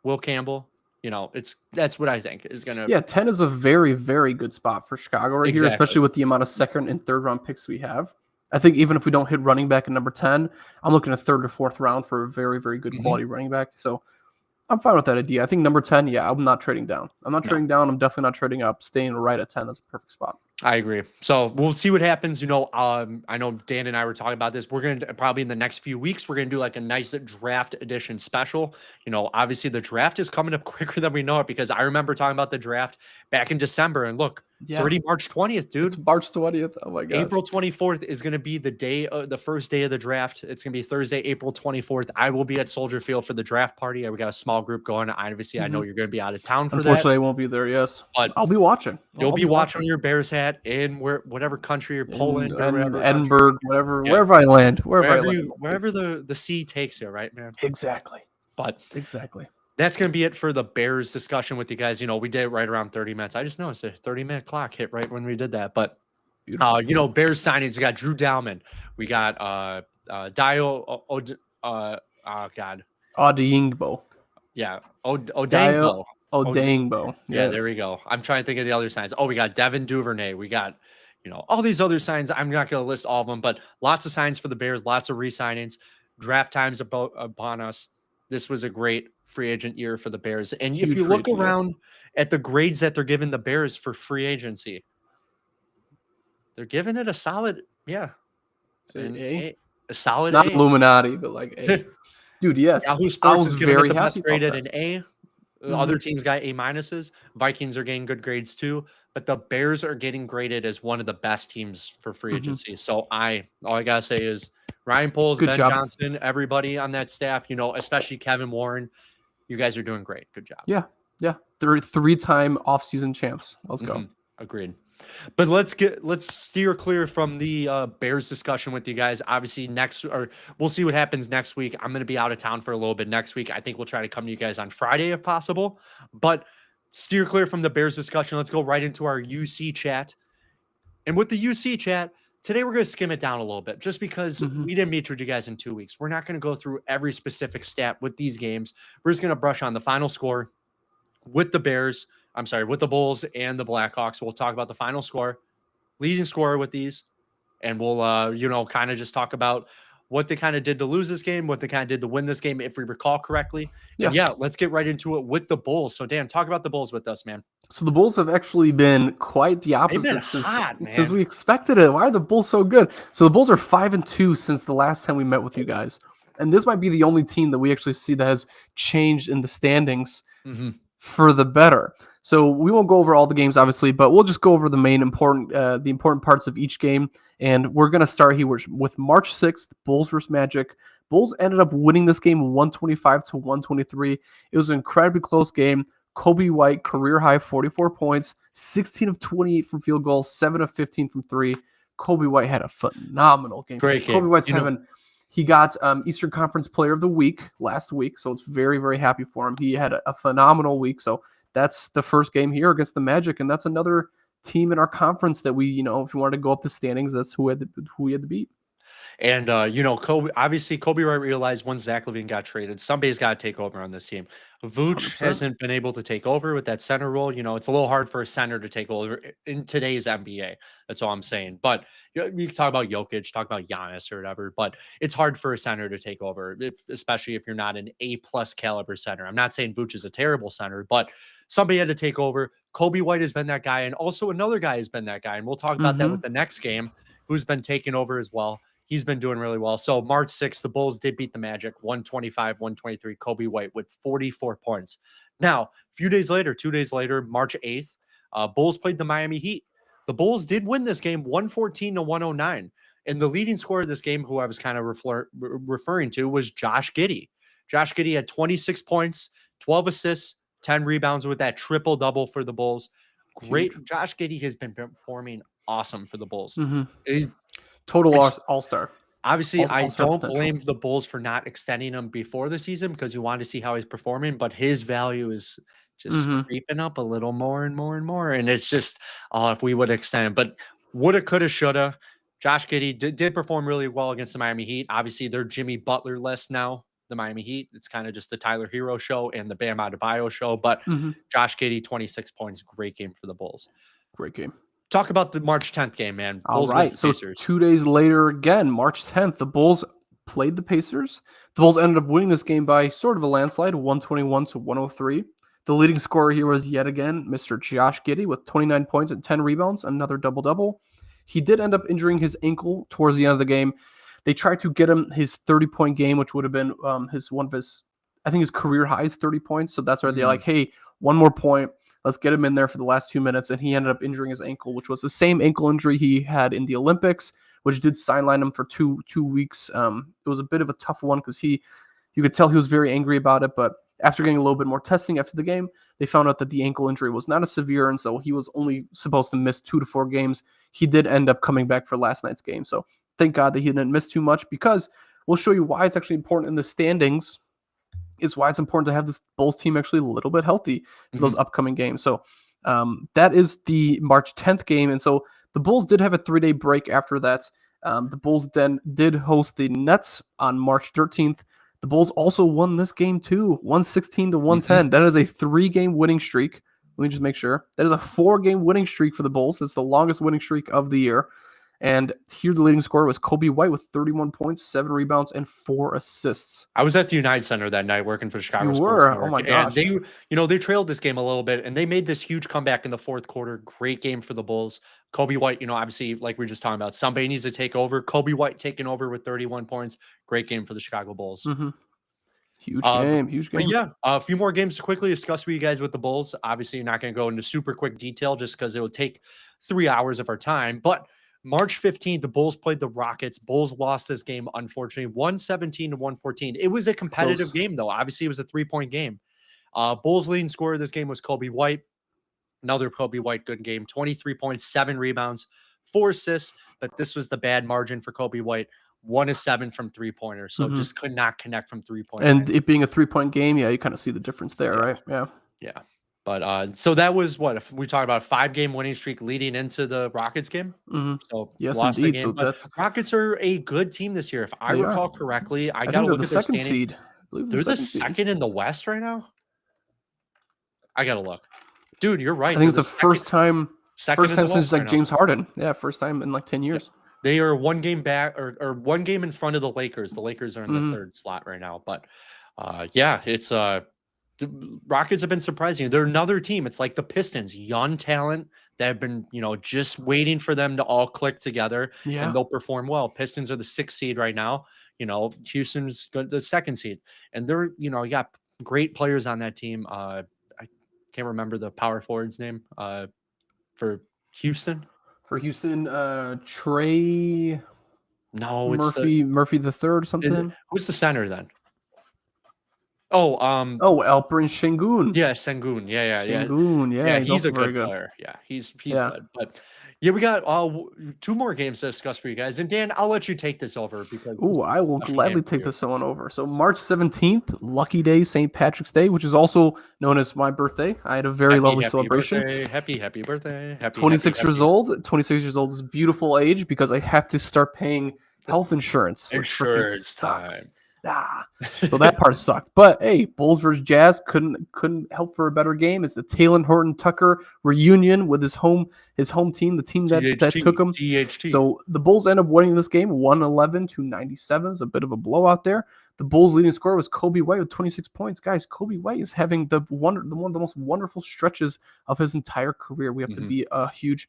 Will Campbell. That's what I think is going to. Yeah, 10 is a very, very good spot for Chicago right here, especially with the amount of 2nd and 3rd round picks we have. I think even if we don't hit running back at number 10, I'm looking at 3rd or 4th round for a very, very good quality running back. So I'm fine with that idea. I think number 10, I'm not trading down. I'm definitely not trading up. Staying right at 10 is a perfect spot. I agree. So we'll see what happens. I know Dan and I were talking about this. We're going to probably in the next few weeks, we're going to do like a nice draft edition special. Obviously the draft is coming up quicker than we know it, because I remember talking about the draft back in December, and look, it's already March 20th, dude. It's March 20th. Oh my God. April 24th is going to be the first day of the draft. It's going to be Thursday, April 24th. I will be at Soldier Field for the draft party. We got a small group going. Obviously, I know you're going to be out of town for that. Unfortunately, I won't be there. Yes, but I'll be watching. You'll be watching your Bears hat. at in whatever country or Poland or and whatever Edinburgh, country. wherever I land, Wherever the sea takes you, right, man? Exactly. But Exactly. that's going to be it for the Bears discussion with you guys. We did it right around 30 minutes. I just noticed a 30-minute clock hit right when we did that. But, Bears signings, we got Drew Dalman. We got Dio. God. Odeyingbo. Yeah. Odeyingbo. Odeyingbo. Yeah, there we go. I'm trying to think of the other signs. Oh, we got Devin Duvernay. We got, all these other signs. I'm not going to list all of them, but lots of signs for the Bears, lots of re-signings. Draft time's upon us. This was a great free agent year for the Bears. And if you look around at the grades that they're giving the Bears for free agency, they're giving it a solid, A solid Not A. Illuminati, but like A. Dude, yes. Yahoo Sports is giving it the best graded an A. Other teams got A minuses. Vikings are getting good grades too, but the Bears are getting graded as one of the best teams for free agency. So all I gotta say is Ryan Poles, Ben Johnson, everybody on that staff, especially Kevin Warren, you guys are doing great. Good job. Yeah. Three-time off-season champs. Let's go. Agreed. But let's steer clear from the Bears discussion with you guys. Obviously, we'll see what happens next week. I'm going to be out of town for a little bit next week. I think we'll try to come to you guys on Friday if possible. But steer clear from the Bears discussion. Let's go right into our UC chat. And with the UC chat, today we're going to skim it down a little bit just because we didn't meet with you guys in 2 weeks. We're not going to go through every specific stat with these games. We're just going to brush on the final score with the Bears. With the Bulls and the Blackhawks. We'll talk about the final score, leading scorer with these, and we'll, kind of just talk about what they kind of did to lose this game, what they kind of did to win this game, if we recall correctly. Yeah, let's get right into it with the Bulls. So, Dan, talk about the Bulls with us, man. So the Bulls have actually been quite the opposite since we expected it. Why are the Bulls so good? So the Bulls are 5-2 since the last time we met with you guys. And this might be the only team that we actually see that has changed in the standings for the better. So we won't go over all the games, obviously, but we'll just go over the main important parts of each game. And we're going to start here with March 6th, Bulls versus Magic. Bulls ended up winning this game 125-123. It was an incredibly close game. Kobe White, career high 44 points, 16 of 28 from field goals, 7 of 15 from three. Kobe White had a phenomenal game. Great game. Kobe White's he got Eastern Conference Player of the Week last week, so it's very, very happy for him. He had a phenomenal week, so that's the first game here against the Magic, and that's another team in our conference that we, if you wanted to go up the standings, that's who we had to beat. And, Kobe White realized when Zach LaVine got traded, somebody's got to take over on this team. Vooch hasn't been able to take over with that center role. It's a little hard for a center to take over in today's NBA. That's all I'm saying. But you can talk about Jokic, talk about Giannis or whatever, but it's hard for a center to take over, especially if you're not an A-plus caliber center. I'm not saying Vooch is a terrible center, but somebody had to take over. Kobe White has been that guy, and also another guy has been that guy. And we'll talk about that with the next game, who's been taking over as well. He's been doing really well. So March 6th, the Bulls did beat the Magic 125-123. Kobe White with 44 points. Now, a few days later, 2 days later, March 8th, Bulls played the Miami Heat. The Bulls did win this game 114-109. And the leading scorer of this game, who I was kind of referring to, was Josh Giddey. Josh Giddey had 26 points, 12 assists, 10 rebounds with that triple-double for the Bulls. Great. Huge. Josh Giddey has been performing awesome for the Bulls. Total all-star. Obviously, I don't blame the Bulls for not extending him before the season because you wanted to see how he's performing, but his value is just creeping up a little more and more and more. And it's just, if we would extend him. But woulda, coulda, shoulda. Josh Giddey did perform really well against the Miami Heat. Obviously, they're Jimmy Butler less now, the Miami Heat. It's kind of just the Tyler Hero show and the Bam Adebayo show. But Josh Giddey, 26 points. Great game for the Bulls. Great game. Talk about the March 10th game, man. All right. So 2 days later, again, March 10th, the Bulls played the Pacers. The Bulls ended up winning this game by sort of a landslide, 121-103. The leading scorer here was yet again Mr. Josh Giddey with 29 points and 10 rebounds, another double-double. He did end up injuring his ankle towards the end of the game. They tried to get him his 30-point game, which would have been his career highs, 30 points. So that's why they're like, hey, one more point. Let's get him in there for the last 2 minutes. And he ended up injuring his ankle, which was the same ankle injury he had in the Olympics, which did sideline him for two weeks. It was a bit of a tough one because you could tell he was very angry about it. But after getting a little bit more testing after the game, they found out that the ankle injury was not as severe, and so he was only supposed to miss 2 to 4 games. He did end up coming back for last night's game. So thank God that he didn't miss too much, because we'll show you why it's actually important in the standings, is why it's important to have this Bulls team actually a little bit healthy for those upcoming games. So that is the March 10th game. And so the Bulls did have a 3-day break after that. The Bulls then did host the Nets on March 13th. The Bulls also won this game too, 116 to 110. That is a 3-game winning streak. Let me just make sure. That is a 4-game winning streak for the Bulls. It's the longest winning streak of the year. And here the leading scorer was Kobe White with 31 points, 7 rebounds, and 4 assists. I was at the United Center that night working for Chicago You Sports were? Network, Oh my gosh. and they trailed this game a little bit, and they made this huge comeback in the fourth quarter. Great game for the Bulls. Kobe White, obviously, like we were just talking about, somebody needs to take over. Kobe White taking over with 31 points. Great game for the Chicago Bulls. Huge game. But yeah, a few more games to quickly discuss with you guys with the Bulls. Obviously, you're not going to go into super quick detail just because it would take 3 hours of our time. But March 15th, the Bulls played the Rockets. Bulls lost this game, unfortunately, 117 to 114. It was a competitive game, though. Obviously, it was a 3-point game. Bulls leading scorer of this game was Kobe White. Another Kobe White good game, 23 points, 7 rebounds, 4 assists. But this was the bad margin for Kobe White. 1 of 7 from 3-pointers. So just could not connect from 3-point. And it being a 3-point game, yeah, you kind of see the difference there, right? Yeah. Yeah. But so that was what, if we talk about a 5-game winning streak leading into the Rockets game. So yes, lost indeed. the game. So But Rockets are a good team this year. If I recall correctly, I got to look at their standings. Seed. They're the second in the West right now. I got to look. Dude, you're right. I think it's the first time since like James Harden. Yeah, first time in like 10 years. They are 1 game back or 1 game in front of the Lakers. The Lakers are in the 3rd slot right now. But yeah, it's the Rockets have been surprising. They're another team. It's like the Pistons, young talent that have been, just waiting for them to all click together and they'll perform well. Pistons are the 6th seed right now. Houston's the 2nd seed. And they're, you got great players on that team. I can't remember the power forward's name for Houston. For Houston, Trey. No, it's Murphy the third, something. Who's the center then? Alperen Sengun. Yeah, Sengun. Yeah. Sengun, yeah. He's a good player. Yeah, he's good. But yeah, we got 2 more games to discuss for you guys. And Dan, I'll let you take this over because I will gladly take this one over. So March 17th, Lucky Day, St. Patrick's Day, which is also known as my birthday. I had a very lovely celebration. Happy birthday. 26 years old. 26 years old is a beautiful age because I have to start paying health insurance. Insurance sucks. So that part sucked. But hey, Bulls versus Jazz couldn't help for a better game. It's the Talen Horton-Tucker reunion with his home team, the team that took him. THT. So the Bulls end up winning this game 111 to 97. It's a bit of a blowout there. The Bulls' leading scorer was Kobe White with 26 points. Guys, Kobe White is having one of the most wonderful stretches of his entire career. We have to be a huge,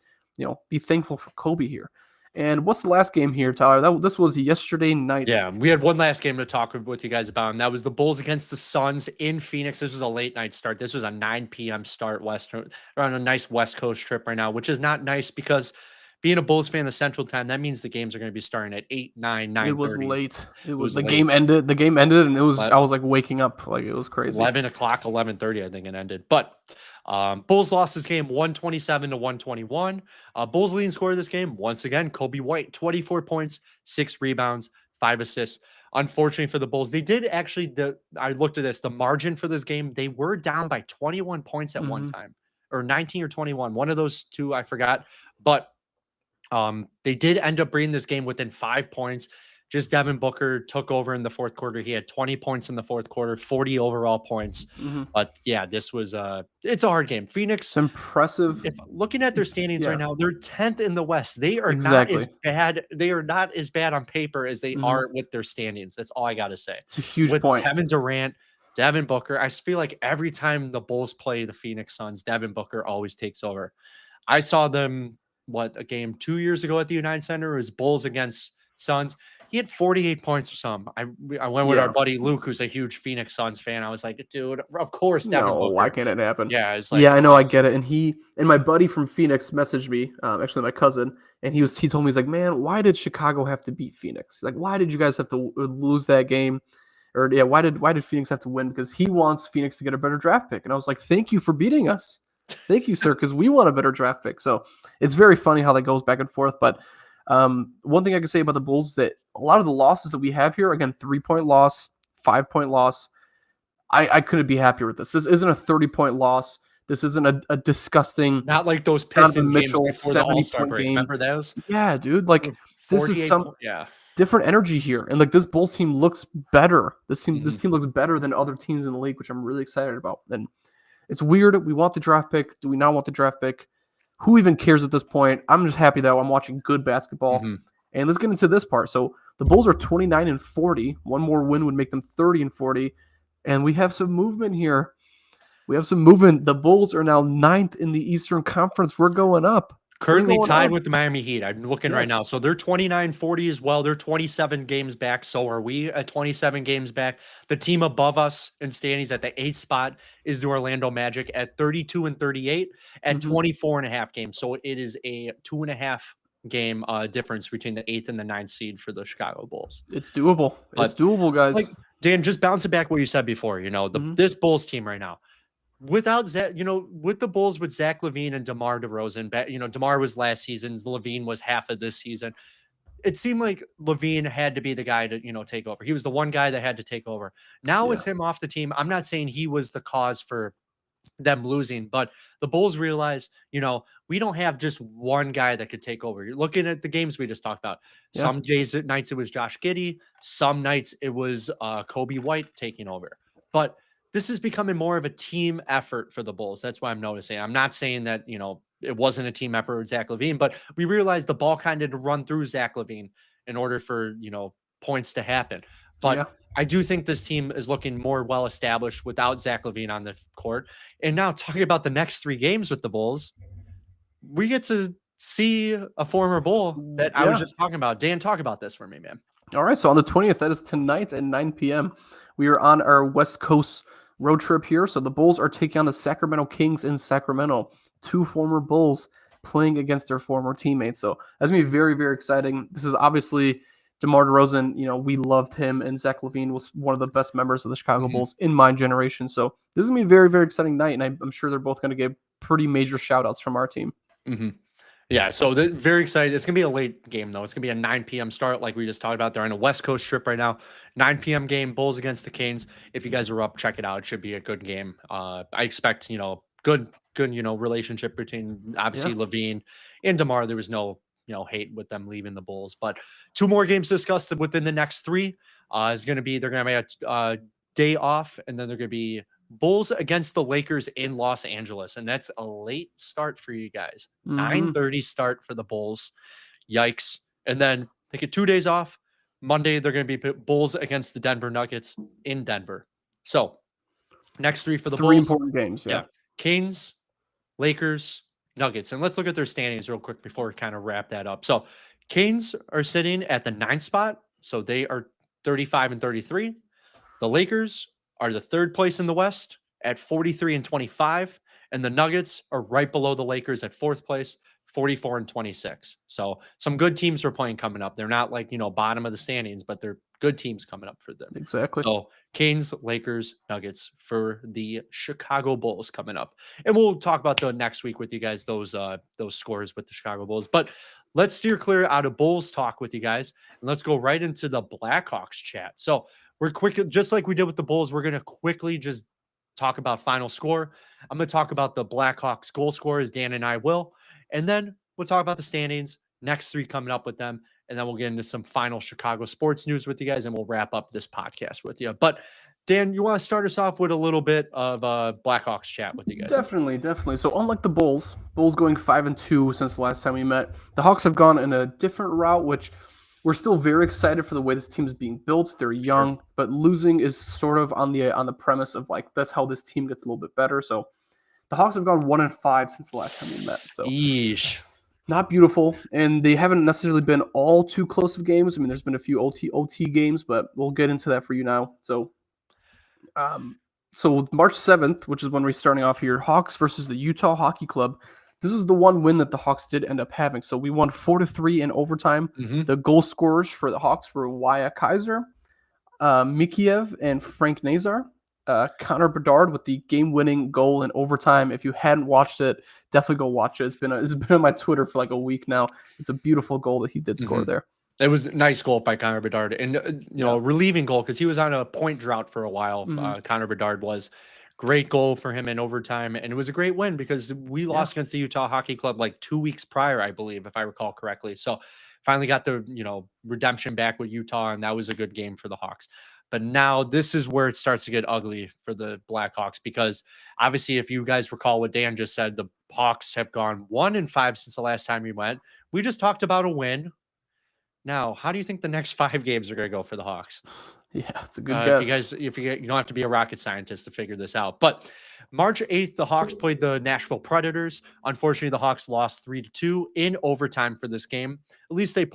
be thankful for Kobe here. And what's the last game here, Tyler? This was yesterday night. Yeah, we had one last game to talk with you guys about, and that was the Bulls against the Suns in Phoenix. This was a late night start. This was a 9 p.m. start. We're on a nice West Coast trip right now, which is not nice because being a Bulls fan, the Central Time, that means the games are going to be starting at 8, 9, 9:30. It was late. It was the late. game ended. The game ended, and I was like waking up, like it was crazy. 11 o'clock, 11:30, I think it ended. But Bulls lost this game 127 to 121. Bulls leading scorer of this game, once again, Kobe White, 24 points, 6 rebounds, 5 assists. Unfortunately for the Bulls, they did actually, I looked at this, the margin for this game, they were down by 21 points at one time, or 19 or 21. One of those two, I forgot. But they did end up bringing this game within 5 points. Just Devin Booker took over in the fourth quarter. He had 20 points in the fourth quarter, 40 overall points. But yeah, this was it's a hard game. Phoenix, it's impressive. If looking at their standings right now, they're 10th in the West. They are not as bad. They are not as bad on paper as they are with their standings. That's all I got to say. It's a huge with point. Kevin Durant, Devin Booker. I feel like every time the Bulls play the Phoenix Suns, Devin Booker always takes over. I saw them a game 2 years ago at the United Center. It was Bulls against Suns. He had 48 points or something. I went with our buddy Luke, who's a huge Phoenix Suns fan. I was like, dude, of course, Devin Booker. Why can't it happen? Yeah, it's like, yeah, I know, I get it. And my buddy from Phoenix messaged me, actually my cousin, and he told me, he's like, man, why did Chicago have to beat Phoenix? He's like, why did you guys have to lose that game? why did Phoenix have to win? Because he wants Phoenix to get a better draft pick. And I was like, thank you for beating us. Thank you, sir, because we want a better draft pick. So it's very funny how that goes back and forth. But one thing I can say about the Bulls is that a lot of the losses that we have here, again, 3-point loss, 5-point loss, I couldn't be happier with this. This isn't a 30-point loss. This isn't a disgusting. Not like those Pistons games Mitchell before the All-Star break. Remember those? Yeah, dude. Like, this is some yeah. different energy here, and like this Bulls team looks better. This team looks better than other teams in the league, which I'm really excited about. And it's weird. We want the draft pick. Do we not want the draft pick? Who even cares at this point? I'm just happy that I'm watching good basketball. And let's get into this part. So the Bulls are 29-40. One more win would make them 30-40, and we have some movement here. The Bulls are now 9th in the Eastern Conference. We're going up. Currently tied with the Miami Heat. I'm looking right now. So they're 29-40 as well. They're 27 games back. So are we at 27 games back. The team above us in standings at the 8th spot is the Orlando Magic at 32-38 at 24.5 games. So it is a 2.5 game difference between the 8th and the 9th seed for the Chicago Bulls. It's doable. It's doable, guys. Like, Dan, just bouncing back what you said before, this Bulls team right now. Without Zach, with the Bulls with Zach LaVine and DeMar DeRozan, DeMar was last season, LaVine was half of this season. It seemed like LaVine had to be the guy to, take over. He was the one guy that had to take over. Now with him off the team, I'm not saying he was the cause for them losing, but the Bulls realized, we don't have just one guy that could take over. You're looking at the games we just talked about. Yeah. Some nights it was Josh Giddey. Some nights it was Kobe White taking over. But this is becoming more of a team effort for the Bulls. That's why I'm noticing. I'm not saying that, it wasn't a team effort with Zach LaVine, but we realized the ball kind of had to run through Zach LaVine in order for, points to happen. But I do think this team is looking more well-established without Zach LaVine on the court. And now talking about the next 3 games with the Bulls, we get to see a former Bull that I was just talking about. Dan, talk about this for me, man. All right. So on the 20th, that is tonight at 9 p.m., we are on our West Coast road trip here. So the Bulls are taking on the Sacramento Kings in Sacramento. 2 former Bulls playing against their former teammates. So that's going to be very, very exciting. This is obviously DeMar DeRozan. We loved him, and Zach LaVine was one of the best members of the Chicago Bulls in my generation. So this is going to be a very, very exciting night, and I'm sure they're both going to get pretty major shout-outs from our team. Yeah, so very excited. It's going to be a late game, though. It's going to be a 9 p.m. start like we just talked about. They're on a West Coast trip right now. 9 p.m. game, Bulls against the Kings. If you guys are up, check it out. It should be a good game. I expect, good, relationship between, obviously, LaVine and DeMar. There was no, hate with them leaving the Bulls. But 2 more games discussed within the next 3. They're going to have a day off, and then they're going to be Bulls against the Lakers in Los Angeles, and that's a late start for you guys. 9:30 start for the Bulls. Yikes. And then they get 2 days off. Monday, they're going to be Bulls against the Denver Nuggets in Denver. So, next 3 for the Bulls. 3 important games, yeah. Kings, Lakers, Nuggets. And let's look at their standings real quick before we kind of wrap that up. So, Kings are sitting at the 9th spot, so they are 35-33. The Lakers are the 3rd place in the West at 43-25, and the Nuggets are right below the Lakers at 4th place, 44-26. So some good teams are playing coming up. They're not like, bottom of the standings, but they're good teams coming up for them. Exactly. So Kings, Lakers, Nuggets for the Chicago Bulls coming up. And we'll talk about the next week with you guys, those scores with the Chicago Bulls. But let's steer clear out of Bulls talk with you guys, and let's go right into the Blackhawks chat. So we're quick, just like we did with the Bulls, we're going to quickly just talk about final score. I'm going to talk about the Blackhawks goal scorers, Dan and I will. And then we'll talk about the standings, next 3 coming up with them. And then we'll get into some final Chicago sports news with you guys, and we'll wrap up this podcast with you. But Dan, you want to start us off with a little bit of Blackhawks chat with you guys? Definitely. So unlike the Bulls going 5-2 since the last time we met, the Hawks have gone in a different route, which we're still very excited for the way this team is being built. They're young, but losing is sort of on the premise of like that's how this team gets a little bit better. So the Hawks have gone 1-5 since the last time we met. So not beautiful, and they haven't necessarily been all too close of games. I mean, there's been a few OT games, but we'll get into that for you now. So, March 7th, which is when we're starting off here, Hawks versus the Utah Hockey Club. This is the one win that the Hawks did end up having. So we won 4-3 in overtime. The goal scorers for the Hawks were Wyatt Kaiser, Mikheyev and Frank Nazar. Connor Bedard with the game-winning goal in overtime. If you hadn't watched it, definitely go watch it. It's been on my Twitter for like a week now. It's a beautiful goal that he did score there. It was a nice goal by Connor Bedard, and relieving goal because he was on a point drought for a while. Connor Bedard was great goal for him in overtime, and it was a great win because we lost against the Utah Hockey Club like 2 weeks prior, I believe, if I recall correctly. So finally got the redemption back with Utah, and that was a good game for the Hawks. But now this is where it starts to get ugly for the Blackhawks because obviously, if you guys recall what Dan just said, the Hawks have gone 1-5 since the last time we went. We just talked about a win. Now, how do you think the next 5 games are going to go for the Hawks? Yeah, it's a good guess. You don't have to be a rocket scientist to figure this out. But March 8th, the Hawks played the Nashville Predators. Unfortunately, the Hawks lost 3-2 in overtime for this game. At least they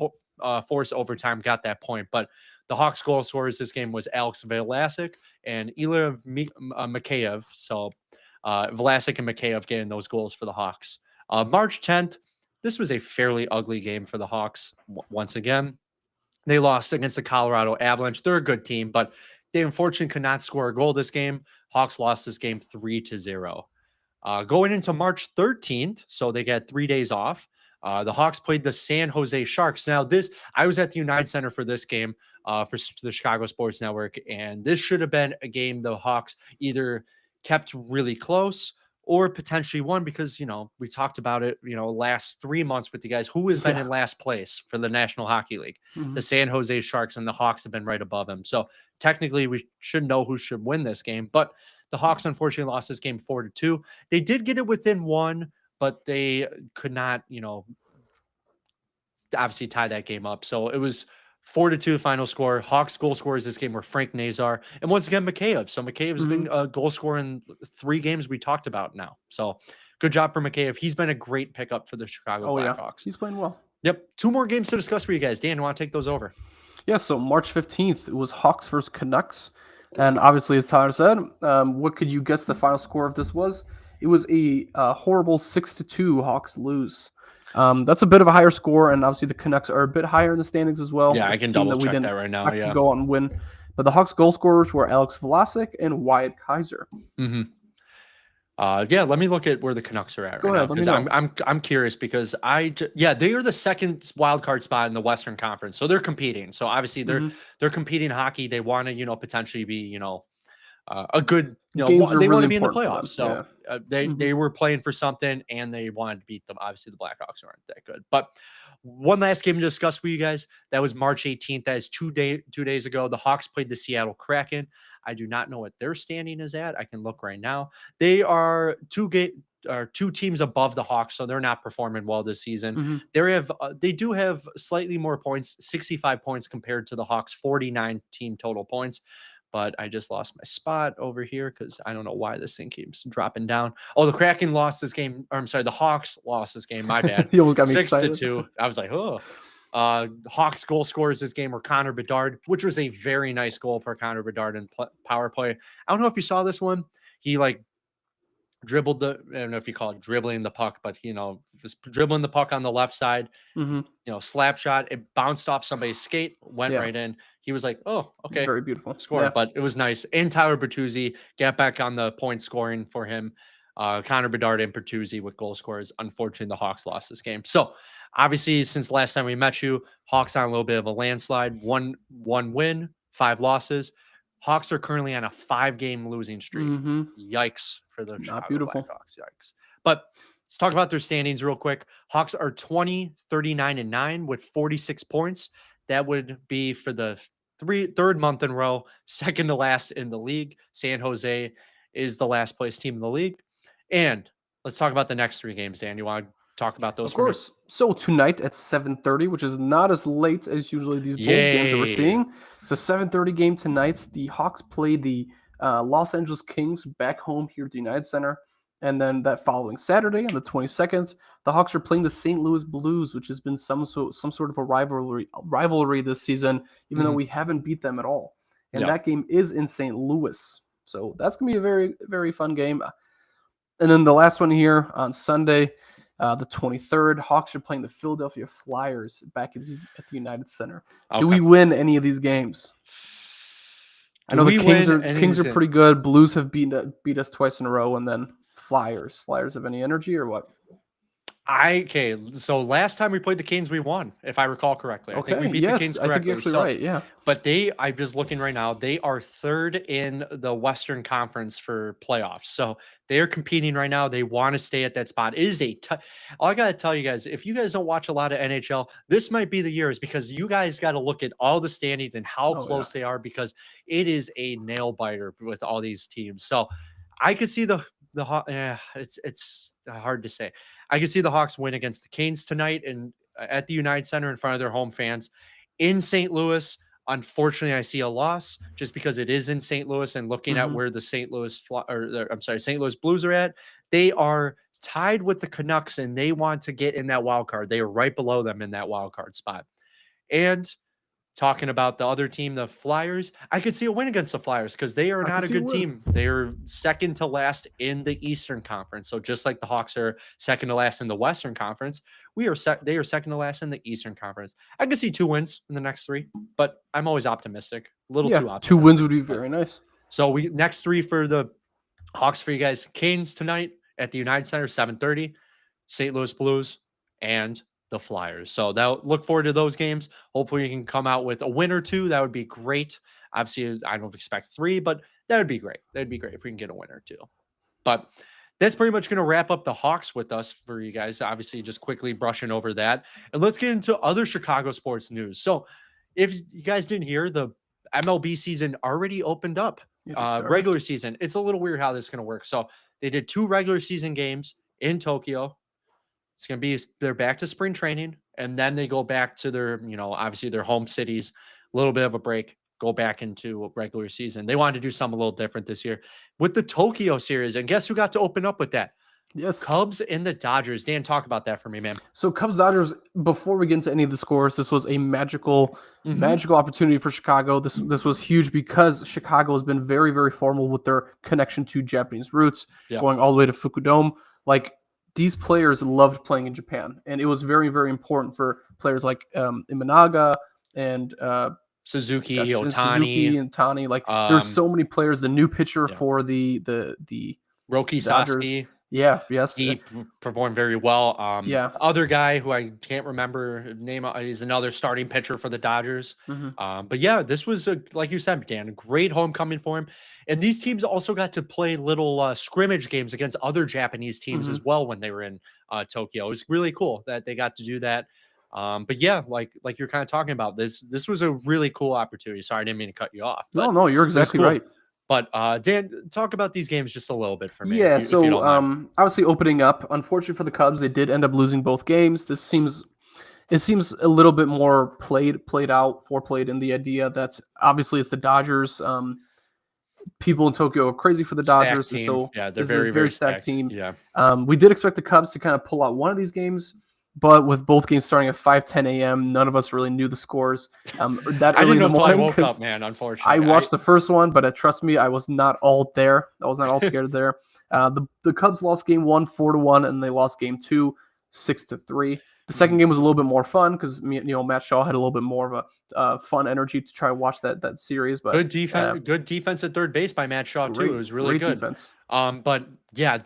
forced overtime, got that point. But the Hawks goal scorers this game was Alex Vlasic and Ilya Mikheyev. So Vlasic and Mikheyev getting those goals for the Hawks. March 10th, this was a fairly ugly game for the Hawks. Once again, they lost against the Colorado Avalanche. They're a good team, but they unfortunately could not score a goal this game. Hawks lost this game 3-0. Going into March 13th, so they get 3 days off. The Hawks played the San Jose Sharks. Now, I was at the United Center for this game for the Chicago Sports Network, and this should have been a game the Hawks either kept really close or potentially won because, we talked about it, last 3 months with you guys. Who has been in last place for the National Hockey League? The San Jose Sharks, and the Hawks have been right above them. So technically we should know who should win this game, but the Hawks unfortunately lost this game 4-2. They did get it within 1, but they could not, obviously tie that game up. So it was 4-2 final score. Hawks goal scorers this game were Frank Nazar and once again Mikheyev. So Mikheyev's been a goal scorer in 3 games we talked about now. So good job for Mikheyev. He's been a great pickup for the Chicago Blackhawks. Yeah. He's playing well. Yep. 2 more games to discuss for you guys. Dan, you want to take those over? Yeah, so March 15th, it was Hawks versus Canucks. And obviously, as Tyler said, what could you guess the final score of this was? It was a horrible 6-2 Hawks lose. That's a bit of a higher score, and obviously the Canucks are a bit higher in the standings as well. Yeah, I can double check that right now. To go out and win. But the Hawks goal scorers were Alex Vlasic and Wyatt Kaiser. Let me look at where the Canucks are at right now because I'm curious because they are the second wild card spot in the Western Conference, so they're competing. So obviously they're competing hockey. They want to potentially be a good they want to be in the playoffs. So they were playing for something and they wanted to beat them. Obviously the Blackhawks aren't that good, but one last game to discuss with you guys. That was March 18th. That is 2 days ago. The Hawks played the Seattle Kraken. I do not know what their standing is at. I can look right now. They are 2 teams above the Hawks, so they're not performing well this season. They do have slightly more points, 65 points compared to the Hawks, 49 team total points. But I just lost my spot over here because I don't know why this thing keeps dropping down. Oh, the Kraken lost this game. Or I'm sorry, the Hawks lost this game. My bad. 6-2. I was like, oh. Hawks goal scorers this game were Connor Bedard, which was a very nice goal for Connor Bedard in power play. I don't know if you saw this one. He dribbled I don't know if you call it dribbling the puck, but just dribbling the puck on the left side, slap shot. It bounced off somebody's skate, went right in. He was like, oh, okay. Very beautiful. Score, but it was nice. And Tyler Bertuzzi got back on the point scoring for him. Connor Bedard and Bertuzzi with goal scorers. Unfortunately, the Hawks lost this game. So obviously, since last time we met you, Hawks on a little bit of a landslide. One win, 5 losses. Hawks are currently on a 5-game losing streak. Yikes for the Chicago Blackhawks. Yikes. But let's talk about their standings real quick. Hawks are 20, 39, and 9 with 46 points. That would be for the third month in a row, second to last in the league. San Jose is the last place team in the league. And let's talk about the next 3 games, Dan. You want to talk about those? Of course. So tonight at 7:30, which is not as late as usually these Bulls games that we're seeing. It's a 7:30 game tonight. The Hawks play the Los Angeles Kings back home here at the United Center. And then that following Saturday on the 22nd, the Hawks are playing the St. Louis Blues, which has been some sort of a rivalry this season, even though we haven't beat them at all. And that game is in St. Louis. So that's going to be a very, very fun game. And then the last one here on Sunday, the 23rd, Hawks are playing the Philadelphia Flyers back at the United Center. Okay. Do we win any of these games? I Do know the we Kings win are any of Kings these are games? pretty good. Blues have beat us twice in a row, and then Flyers. Flyers have any energy or what? Okay, so last time we played the Canes, we won, if I recall correctly. I think we Okay, beat the yes, Canes I think you're correctly. actually So, right. Yeah. but I'm just looking right now, they are third in the Western Conference for playoffs. So they are competing right now. They want to stay at that spot. It is all I got to tell you guys, if you guys don't watch a lot of NHL, this might be the years because you guys got to look at all the standings and how Oh yeah. close they are because it is a nail biter with all these teams. So I could see it's hard to say. I can see the Hawks win against the Canes tonight and at the United Center in front of their home fans. In St. Louis, unfortunately, I see a loss just because it is in St. Louis and looking at Hmm. where the St. Louis Blues are at, they are tied with the Canucks and they want to get in that wild card. They are right below them in that wild card spot. And talking about the other team, the Flyers, I could see a win against the Flyers because they are I can not a see a good win. team. They are second to last in the Eastern Conference. So just like the Hawks are second to last in the Western Conference, they are second to last in the Eastern Conference. I could see 2 wins in the next 3, but I'm always optimistic. A little Yeah, too 2 wins optimistic. would be But very nice. so we next 3 for the Hawks for you guys. Canes tonight at the United Center, 7:30. St. Louis Blues and the Flyers. So that look forward to those games. Hopefully you can come out with a win or 2. That would be great. Obviously, I don't expect 3, but that would be great. That'd be great if we can get a win or 2. But that's pretty much going to wrap up the Hawks with us for you guys. Obviously, just quickly brushing over that. And let's get into other Chicago sports news. So, if you guys didn't hear, the MLB season already opened up. It just started. Regular season. It's a little weird how this is going to work. So, they did 2 regular season games in Tokyo. It's going to be they're back to spring training and then they go back to their, obviously their home cities, a little bit of a break, go back into a regular season. They wanted to do something a little different this year with the Tokyo series. And guess who got to open up with that? Yes. Cubs and the Dodgers. Dan, talk about that for me, man. So Cubs Dodgers. Before we get into any of the scores, this was a magical opportunity for Chicago. This was huge because Chicago has been very, very formal with their connection to Japanese roots, going all the way to Fukudome. Like these players loved playing in Japan, and it was very, very important for players like Imanaga and Suzuki, Suzuki Otani, and Tani. Like there's so many players. The new pitcher for the Roki Dodgers. Sasaki. Yeah, yes. He performed very well. Yeah. Other guy who I can't remember name is another starting pitcher for the Dodgers. Mm-hmm. But yeah, this was like you said, Dan, a great homecoming for him. And these teams also got to play little scrimmage games against other Japanese teams as well when they were in Tokyo. It was really cool that they got to do that. But yeah, like you're kind of talking about this was a really cool opportunity. Sorry, I didn't mean to cut you off. No, you're exactly cool. right. But Dan, talk about these games just a little bit for me. Yeah, if you don't mind. Obviously opening up. Unfortunately for the Cubs, they did end up losing both games. It seems a little bit more played out, foreplayed in the idea that obviously it's the Dodgers. People in Tokyo are crazy for the Dodgers, Stacked team. so Yeah, they're very, very stacked team. Yeah. We did expect the Cubs to kind of pull out one of these games. But with both games starting at 5:10 a.m., none of us really knew the scores that early in the morning. I woke up, man, unfortunately. I watched the first one, but trust me, I was not all there. I was not all together there. The Cubs lost game 1 4-1, and they lost game 2 6-3. The second game was a little bit more fun because Matt Shaw had a little bit more of a fun energy to try to watch that series. But good defense at third base by Matt Shaw too. It was really good. Defense. But yeah,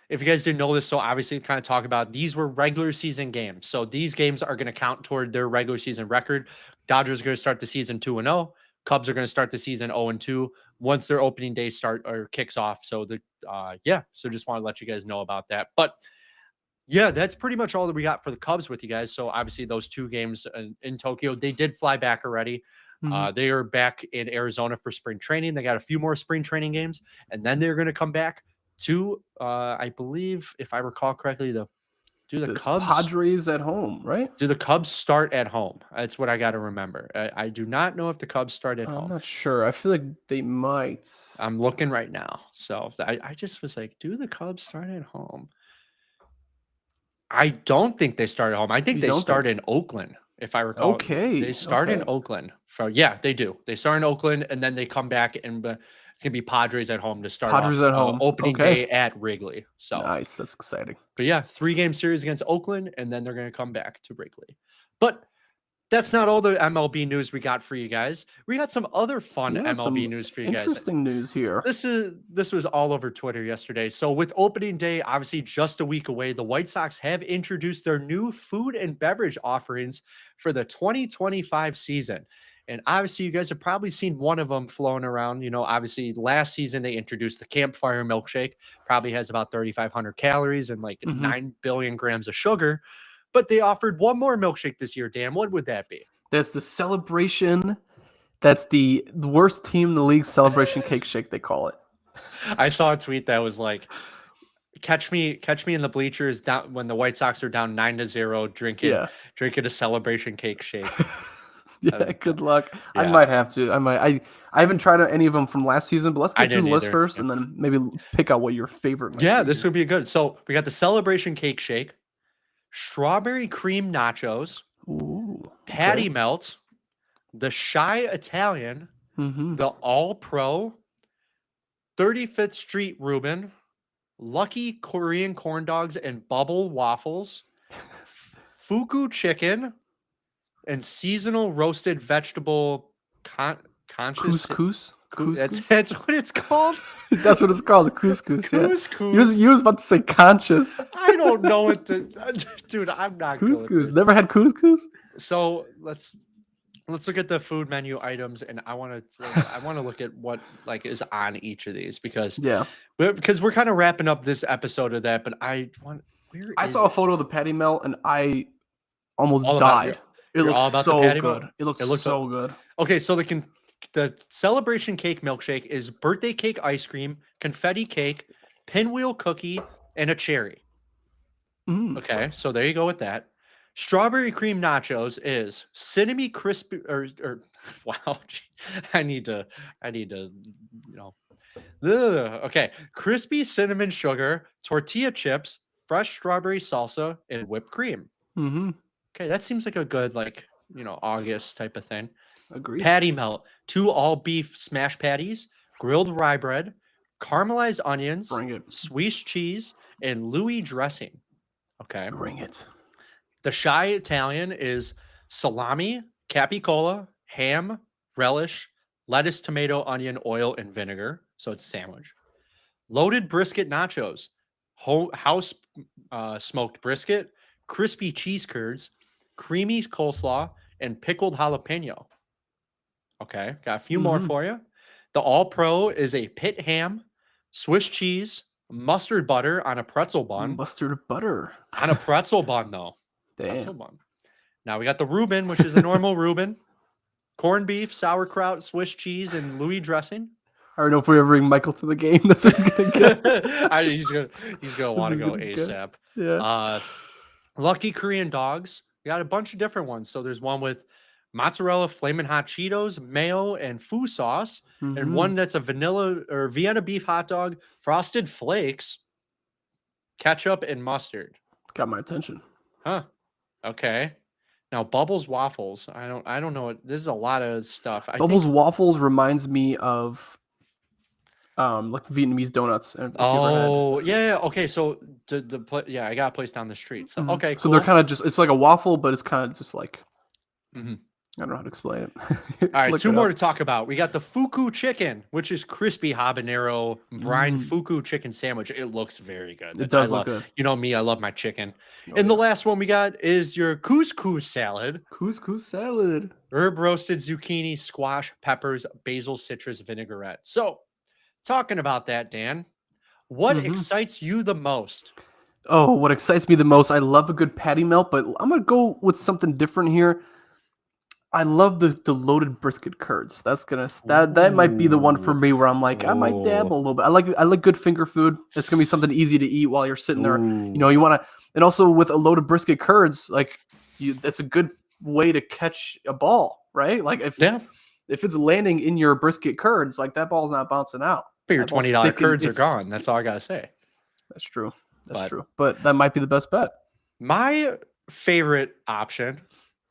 if you guys didn't know this, so obviously kind of talk about these were regular season games. So these games are going to count toward their regular season record. Dodgers are going to start the season 2-0. Cubs are going to start the season 0-2 once their opening day kicks off. So so just want to let you guys know about that. But yeah, that's pretty much all that we got for the Cubs with you guys. So obviously those 2 games in Tokyo, they did fly back already. They are back in Arizona for spring training. They got a few more spring training games, and then they're going to come back to, I believe, if I recall correctly, the Cubs Padres at home, right? Do the Cubs start at home? That's what I got to remember. I do not know if the Cubs start at home. I'm not sure. I feel like they might. I'm looking right now. So I just was like, do the Cubs start at home? I don't think they start at home. I think they start in Oakland, if I recall. Okay. They start in Oakland. They do. They start in Oakland, and then they come back, and it's going to be Padres at home to start Padres at home. Opening day at Wrigley. So nice. That's exciting. But yeah, 3-game series against Oakland, and then they're going to come back to Wrigley. But That's not all the MLB news we got for you guys. We got some other fun Yeah, MLB some news for you guys. interesting news here. This was all over Twitter yesterday. So with opening day obviously just a week away, the White Sox have introduced their new food and beverage offerings for the 2025 season. And obviously you guys have probably seen one of them flown around. You know, obviously last season they introduced the Campfire milkshake, probably has about 3,500 calories and like Mhm. 9 billion grams of sugar. But they offered one more milkshake this year, Dan. What would that be? There's the celebration. That's the worst team in the league celebration cake shake, they call it. I saw a tweet that was like, catch me in the bleachers down when the White Sox are down 9-0, drinking a celebration cake shake. Yeah, was- good luck. I yeah. might have to. I haven't tried any of them from last season, but let's I get through the didn't list either. first, Yeah. and then maybe pick out what your favorite might Yeah, be this here. would be good. So we got the celebration cake shake, strawberry cream nachos, Ooh, patty melt, the Shy Italian, Mm-hmm. the All Pro, 35th Street Reuben, Lucky Korean corn dogs and bubble waffles, Fuku chicken, and seasonal roasted vegetable conscious. Couscous. That's what it's called. That's what it's called. Couscous. Yeah. Couscous. You was about to say conscious. I don't know what the dude. I'm not good with Couscous. it. Never had couscous. So let's look at the food menu items, and I want to look at what like is on each of these because Yeah. we're kind of wrapping up this episode of that. But I saw a photo of the patty melt and I almost All about died. It you're all looked about the so patty melt? good. It looked looked so good. Okay, so the celebration cake milkshake is birthday cake ice cream, confetti cake, pinwheel cookie, and a cherry. Mm. Okay, so there you go with that. Strawberry cream nachos is cinnamon crispy or wow, gee, I need to okay, crispy cinnamon sugar, tortilla chips, fresh strawberry salsa, and whipped cream. Mm-hmm. Okay, that seems like a good August type of thing. Agreed. Patty melt, 2 all beef smash patties, grilled rye bread, caramelized onions, Bring it. Swiss cheese, and Louis dressing. Okay. Bring it. The Shy Italian is salami, capicola, ham, relish, lettuce, tomato, onion, oil, and vinegar. So it's a sandwich. Loaded brisket nachos, house smoked brisket, crispy cheese curds, creamy coleslaw, and pickled jalapeno. Okay, got a few more Mhm. for you. The All Pro is a pit ham, Swiss cheese, mustard butter on a pretzel bun. Mustard butter. On a pretzel bun, though. Pretzel Damn. bun. Now we got the Reuben, which is a normal Reuben. Corned beef, sauerkraut, Swiss cheese, and Louis dressing. I don't know if we ever bring Michael to the game. That's what he's gonna get. He's gonna want to is go gonna be good. ASAP. Yeah. Lucky Korean dogs. We got a bunch of different ones. So there's one with mozzarella, flamin' hot Cheetos, mayo, and foo sauce, and Mhm. one that's a vanilla or Vienna beef hot dog, frosted flakes, ketchup, and mustard. Got my attention. Huh. Okay. Now Bubbles waffles. I don't know. This is a lot of stuff. I Bubbles think, waffles reminds me of like the Vietnamese donuts. If you ever had. oh yeah. Okay. So I got a place down the street. So Mhm. okay. So Cool. they're kind of just it's like a waffle, but it's kind of just like Mhm. I don't know how to explain it. All right, Look 2 it more up. to talk about. We got the Fuku chicken, which is crispy habanero brine Mm. Fuku chicken sandwich. It looks very good. It does I look love, good. You know me, I love my chicken. Oh, And the yeah. last one we got is your couscous salad, Couscous salad. herb roasted zucchini, squash, peppers, basil, citrus vinaigrette. So, talking about that, Dan, what Mhm. excites you the most? Oh, what excites me the most? I love a good patty melt, but I'm gonna go with something different here. I love the loaded brisket curds. That might be the one for Ooh. me where I'm like I might dabble a little bit. I like good finger food. It's gonna be something easy to eat while you're sitting there. You know, you want to, and also with a loaded brisket curds, like that's a good way to catch a ball, right? Like Yeah, if it's landing in your brisket curds, like that ball's not bouncing out. but your That ball's $20 sticking- curds are it's gone. That's all I gotta say. That's true. That's But- true. But that might be the best bet. My favorite option,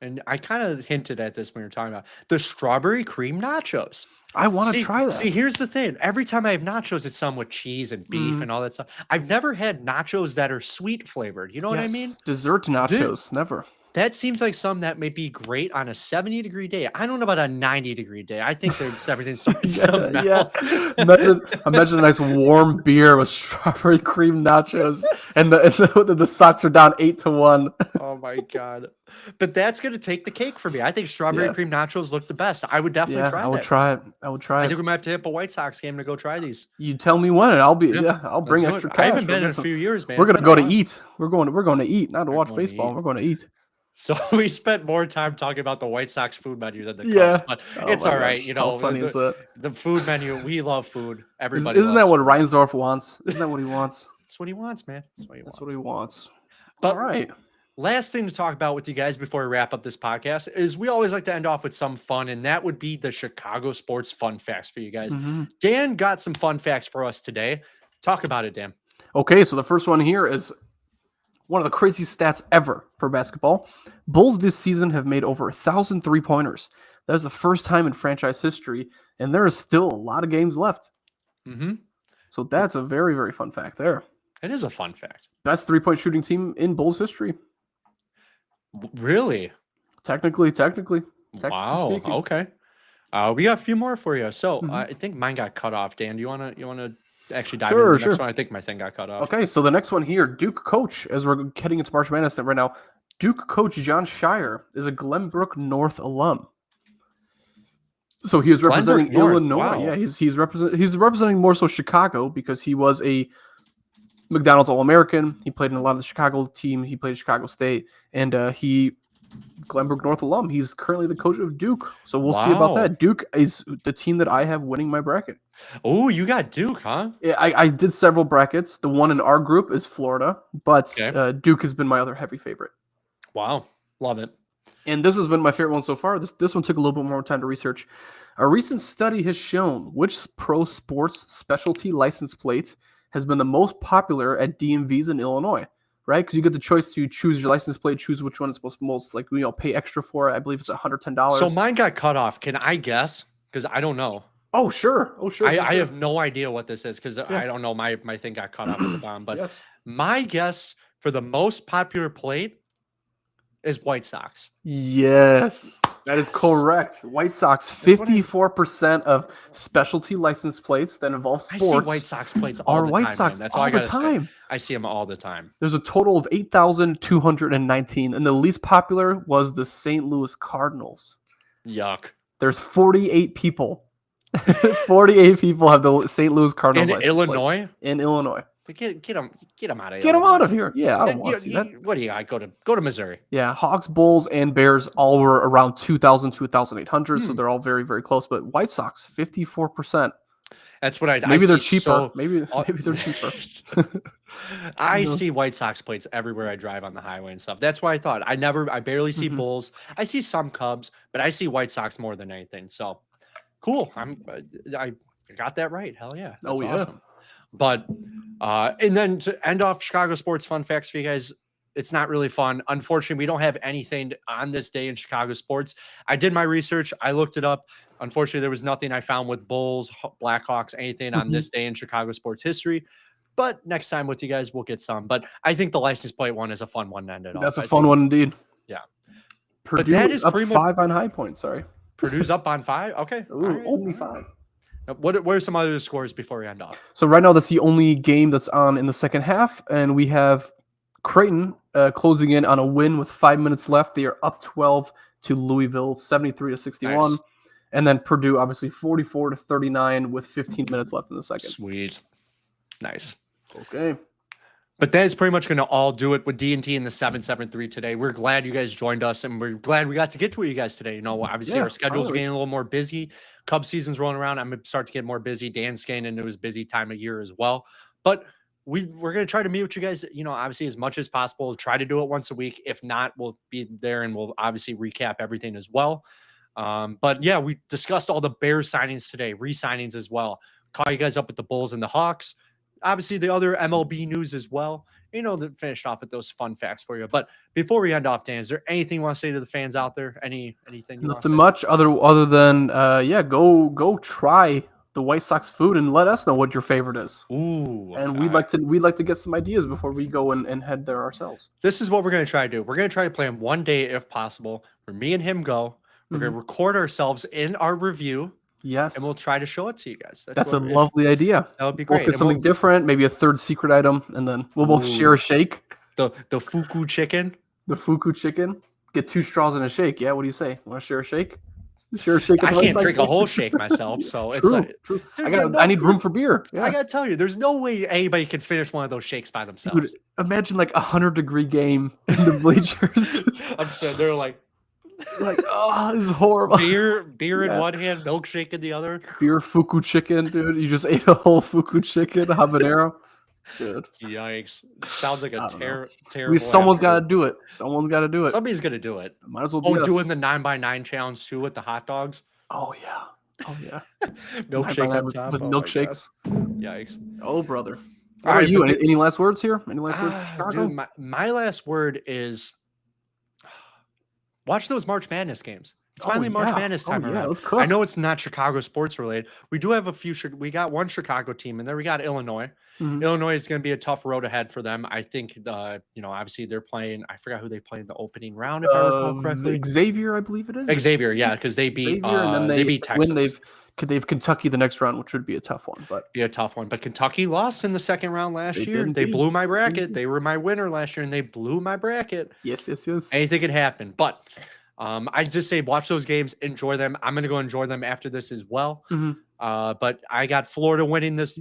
and I kind of hinted at this when we were talking about the strawberry cream nachos. I want to See, try that. see, here's the thing. Every time I have nachos, it's some with cheese and beef Mhm. and all that stuff. I've never had nachos that are sweet flavored. You know what I mean? Yes. Dessert nachos, never. That seems like something that may be great on a 70-degree day. I don't know about a 90-degree day. I think everything starts to melt. Imagine a nice warm beer with strawberry cream nachos, and the Sox are down 8-1. Oh my god! But that's gonna take the cake for me. I think strawberry cream nachos look the best. I would definitely try. I would try it. I think we might have to hit up a White Sox game to go try these. You tell me when, and I'll bring extra cash. I haven't been in a few years, man. We're gonna go to eat. We're going to eat, not to watch baseball. We're going to eat. So we spent more time talking about the White Sox food menu than the Cubs, but it's all right. You know, funny is that? The food menu, we love food. Everybody Isn't that what Reinsdorf wants? Isn't that what he wants? That's what he wants, man. That's what he wants. But all right. Last thing to talk about with you guys before we wrap up this podcast is we always like to end off with some fun, and that would be the Chicago sports fun facts for you guys. Dan got some fun facts for us today. Talk about it, Dan. Okay, so the first one here is one of the craziest stats ever for basketball. Bulls this season have made over 1,000 3-pointers. That is the first time in franchise history, and there is still a lot of games left. So that's a very, very fun fact there. It is a fun fact. Best 3-point shooting team in Bulls history. Really? Technically. Wow. Speaking. Okay. We got a few more for you. So I think mine got cut off. Dan, you wanna actually dive into the next one? I think my thing got cut off. Okay, so the next one here, Duke coach, as we're heading into March Madness right now, Duke coach John Shire is a Glenbrook North alum. So he was representing Illinois. Wow. Yeah, he's representing more so Chicago because he was a McDonald's All-American. He played in a lot of the Chicago team. He played at Chicago State, and Glenbrook North alum. He's currently the coach of Duke. So we'll see about that. Duke is the team that I have winning my bracket. Oh, you got Duke, huh? Yeah, I did several brackets. The one in our group is Florida, but Duke has been my other heavy favorite. Wow. Love it. And this has been my favorite one so far. This one took a little bit more time to research. A recent study has shown which pro sports specialty license plate has been the most popular at DMVs in Illinois, right? Because you get the choice to choose your license plate, choose which one is most pay extra for. I believe it's $110. So mine got cut off. Can I guess? Because I don't know. Oh, sure. I have no idea what this is because I don't know. My thing got cut off at the bottom. But my guess for the most popular plate is White Sox. Yes, that is correct. White Sox, 54% of specialty license plates that involve sports. I see White Sox plates all the White time. Sox That's all I the gotta time. say. I see them all the time. There's a total of 8,219, and the least popular was the St. Louis Cardinals. Yuck. There's 48 people. 48 people have the St. Louis Cardinals in Illinois. Plate. In Illinois. Get them out of here. Get them out of here. Yeah, I don't want to see that. What do you got? Go to Missouri. Yeah, Hawks, Bulls, and Bears all were around 2,000 to 2,800, so they're all very, very close. But White Sox, 54%. That's what I. Maybe they're cheaper. Maybe they're cheaper. I see White Sox plates everywhere I drive on the highway and stuff. That's why I thought I barely see Bulls. I see some Cubs, but I see White Sox more than anything. So cool. I got that right. Hell yeah. That's awesome. But and then to end off Chicago sports fun facts for you guys, it's not really fun. Unfortunately, we don't have anything on this day in Chicago sports. I did my research. I looked it up. Unfortunately, there was nothing I found with Bulls, Blackhawks, anything on this day in Chicago sports history. But next time with you guys, we'll get some. But I think the license plate one is a fun one to end it off. That's a fun one indeed. Yeah. Purdue that is up 5 on High Point. Sorry. Purdue's up on 5? Okay. Ooh, only 5. What are some other scores before we end off? So right now, that's the only game that's on in the second half, and we have Creighton closing in on a win with 5 minutes left. They are up 12 to Louisville, 73-61, nice. And then Purdue obviously 44-39 with 15 minutes left in the second. Sweet, nice, close game. But that is pretty much going to all do it with D&T in the 773 today. We're glad you guys joined us, and we're glad we got to get to you guys today. You know, obviously our schedules are getting a little more busy. Cubs season's rolling around. I'm going to start to get more busy. Dan's getting into his busy time of year as well. But we're going to try to meet with you guys, you know, obviously as much as possible. Try to do it once a week. If not, we'll be there and we'll obviously recap everything as well. But yeah, we discussed all the Bears signings today, re-signings as well. Call you guys up with the Bulls and the Hawks. Obviously, the other MLB news as well. You know, that finished off with those fun facts for you. But before we end off, Dan, is there anything you want to say to the fans out there? Anything? Nothing much other than go try the White Sox food and let us know what your favorite is. Ooh. And we'd like to get some ideas before we go and head there ourselves. This is what we're gonna try to do. We're gonna try to plan one day if possible, where me and him go. We're gonna record ourselves in our review. Yes. And we'll try to show it to you guys. That's a lovely idea. That would be We'll great. get And something different, maybe a third secret item, and then we'll both share a shake. The Fuku chicken. The Fuku chicken. Get 2 straws in a shake. Yeah, what do you say? Want to share a shake? Share a shake. I can't drink a whole shake myself, so it's like true. Dude, I need room for beer. Yeah. I gotta tell you, there's no way anybody can finish one of those shakes by themselves. Dude, imagine like 100-degree game in the bleachers. I'm so they're like, oh, this is horrible. Beer in one hand, milkshake in the other. Beer Fuku chicken, dude. You just ate a whole Fuku chicken habanero. Dude. Yikes. Sounds like a terrible. Someone's got to do it. Someone's got to do it. Somebody's going to do it. Might as well be us. Doing the 9x9 challenge too with the hot dogs. Oh, yeah. Oh, yeah. Milkshake on top. With milkshakes. Yikes. Oh, brother. All right, you? Any last words here? Any last words for Chicago? Dude, my last word is watch those March Madness games. It's finally March Madness time around. Let's cook. I know it's not Chicago sports related. We do have a few. We got one Chicago team, and then we got Illinois. Illinois is going to be a tough road ahead for them. I think obviously they're playing. I forgot who they played in the opening round, if I recall correctly. Xavier, I believe it is. Xavier, yeah, because they beat. And then they beat Texas. They've Kentucky the next round, which would be a tough one, but be a tough one. But Kentucky lost in the second round last year. They blew my bracket. They were my winner last year, and they blew my bracket. Yes. Anything could happen, but. I just say watch those games, enjoy them. I'm gonna go enjoy them after this as well. But I got Florida winning this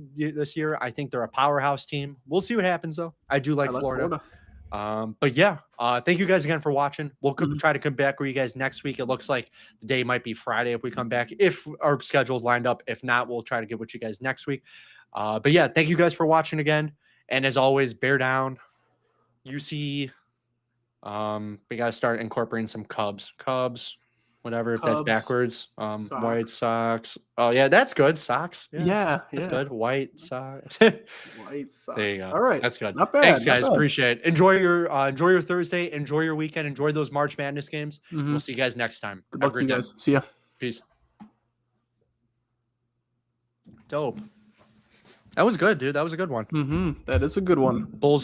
year. I think they're a powerhouse team. We'll see what happens though. I do like Florida. But yeah, thank you guys again for watching. We'll try to come back with you guys next week. It looks like the day might be Friday if we come back, if our schedule's lined up. If not, we'll try to get with you guys next week. But yeah, thank you guys for watching again. And as always, bear down. UC. We gotta start incorporating some Cubs, whatever. If that's backwards. White Sox. Oh yeah, that's good. Sox. Yeah, that's good. White Sox. White Sox. There you go. All right, that's good. Not bad. Thanks, guys. Appreciate it. Enjoy your Thursday. Enjoy your weekend. Enjoy those March Madness games. We'll see you guys next time. Good luck to you guys. See ya. Peace. Dope. That was good, dude. That was a good one. That is a good one. Bulls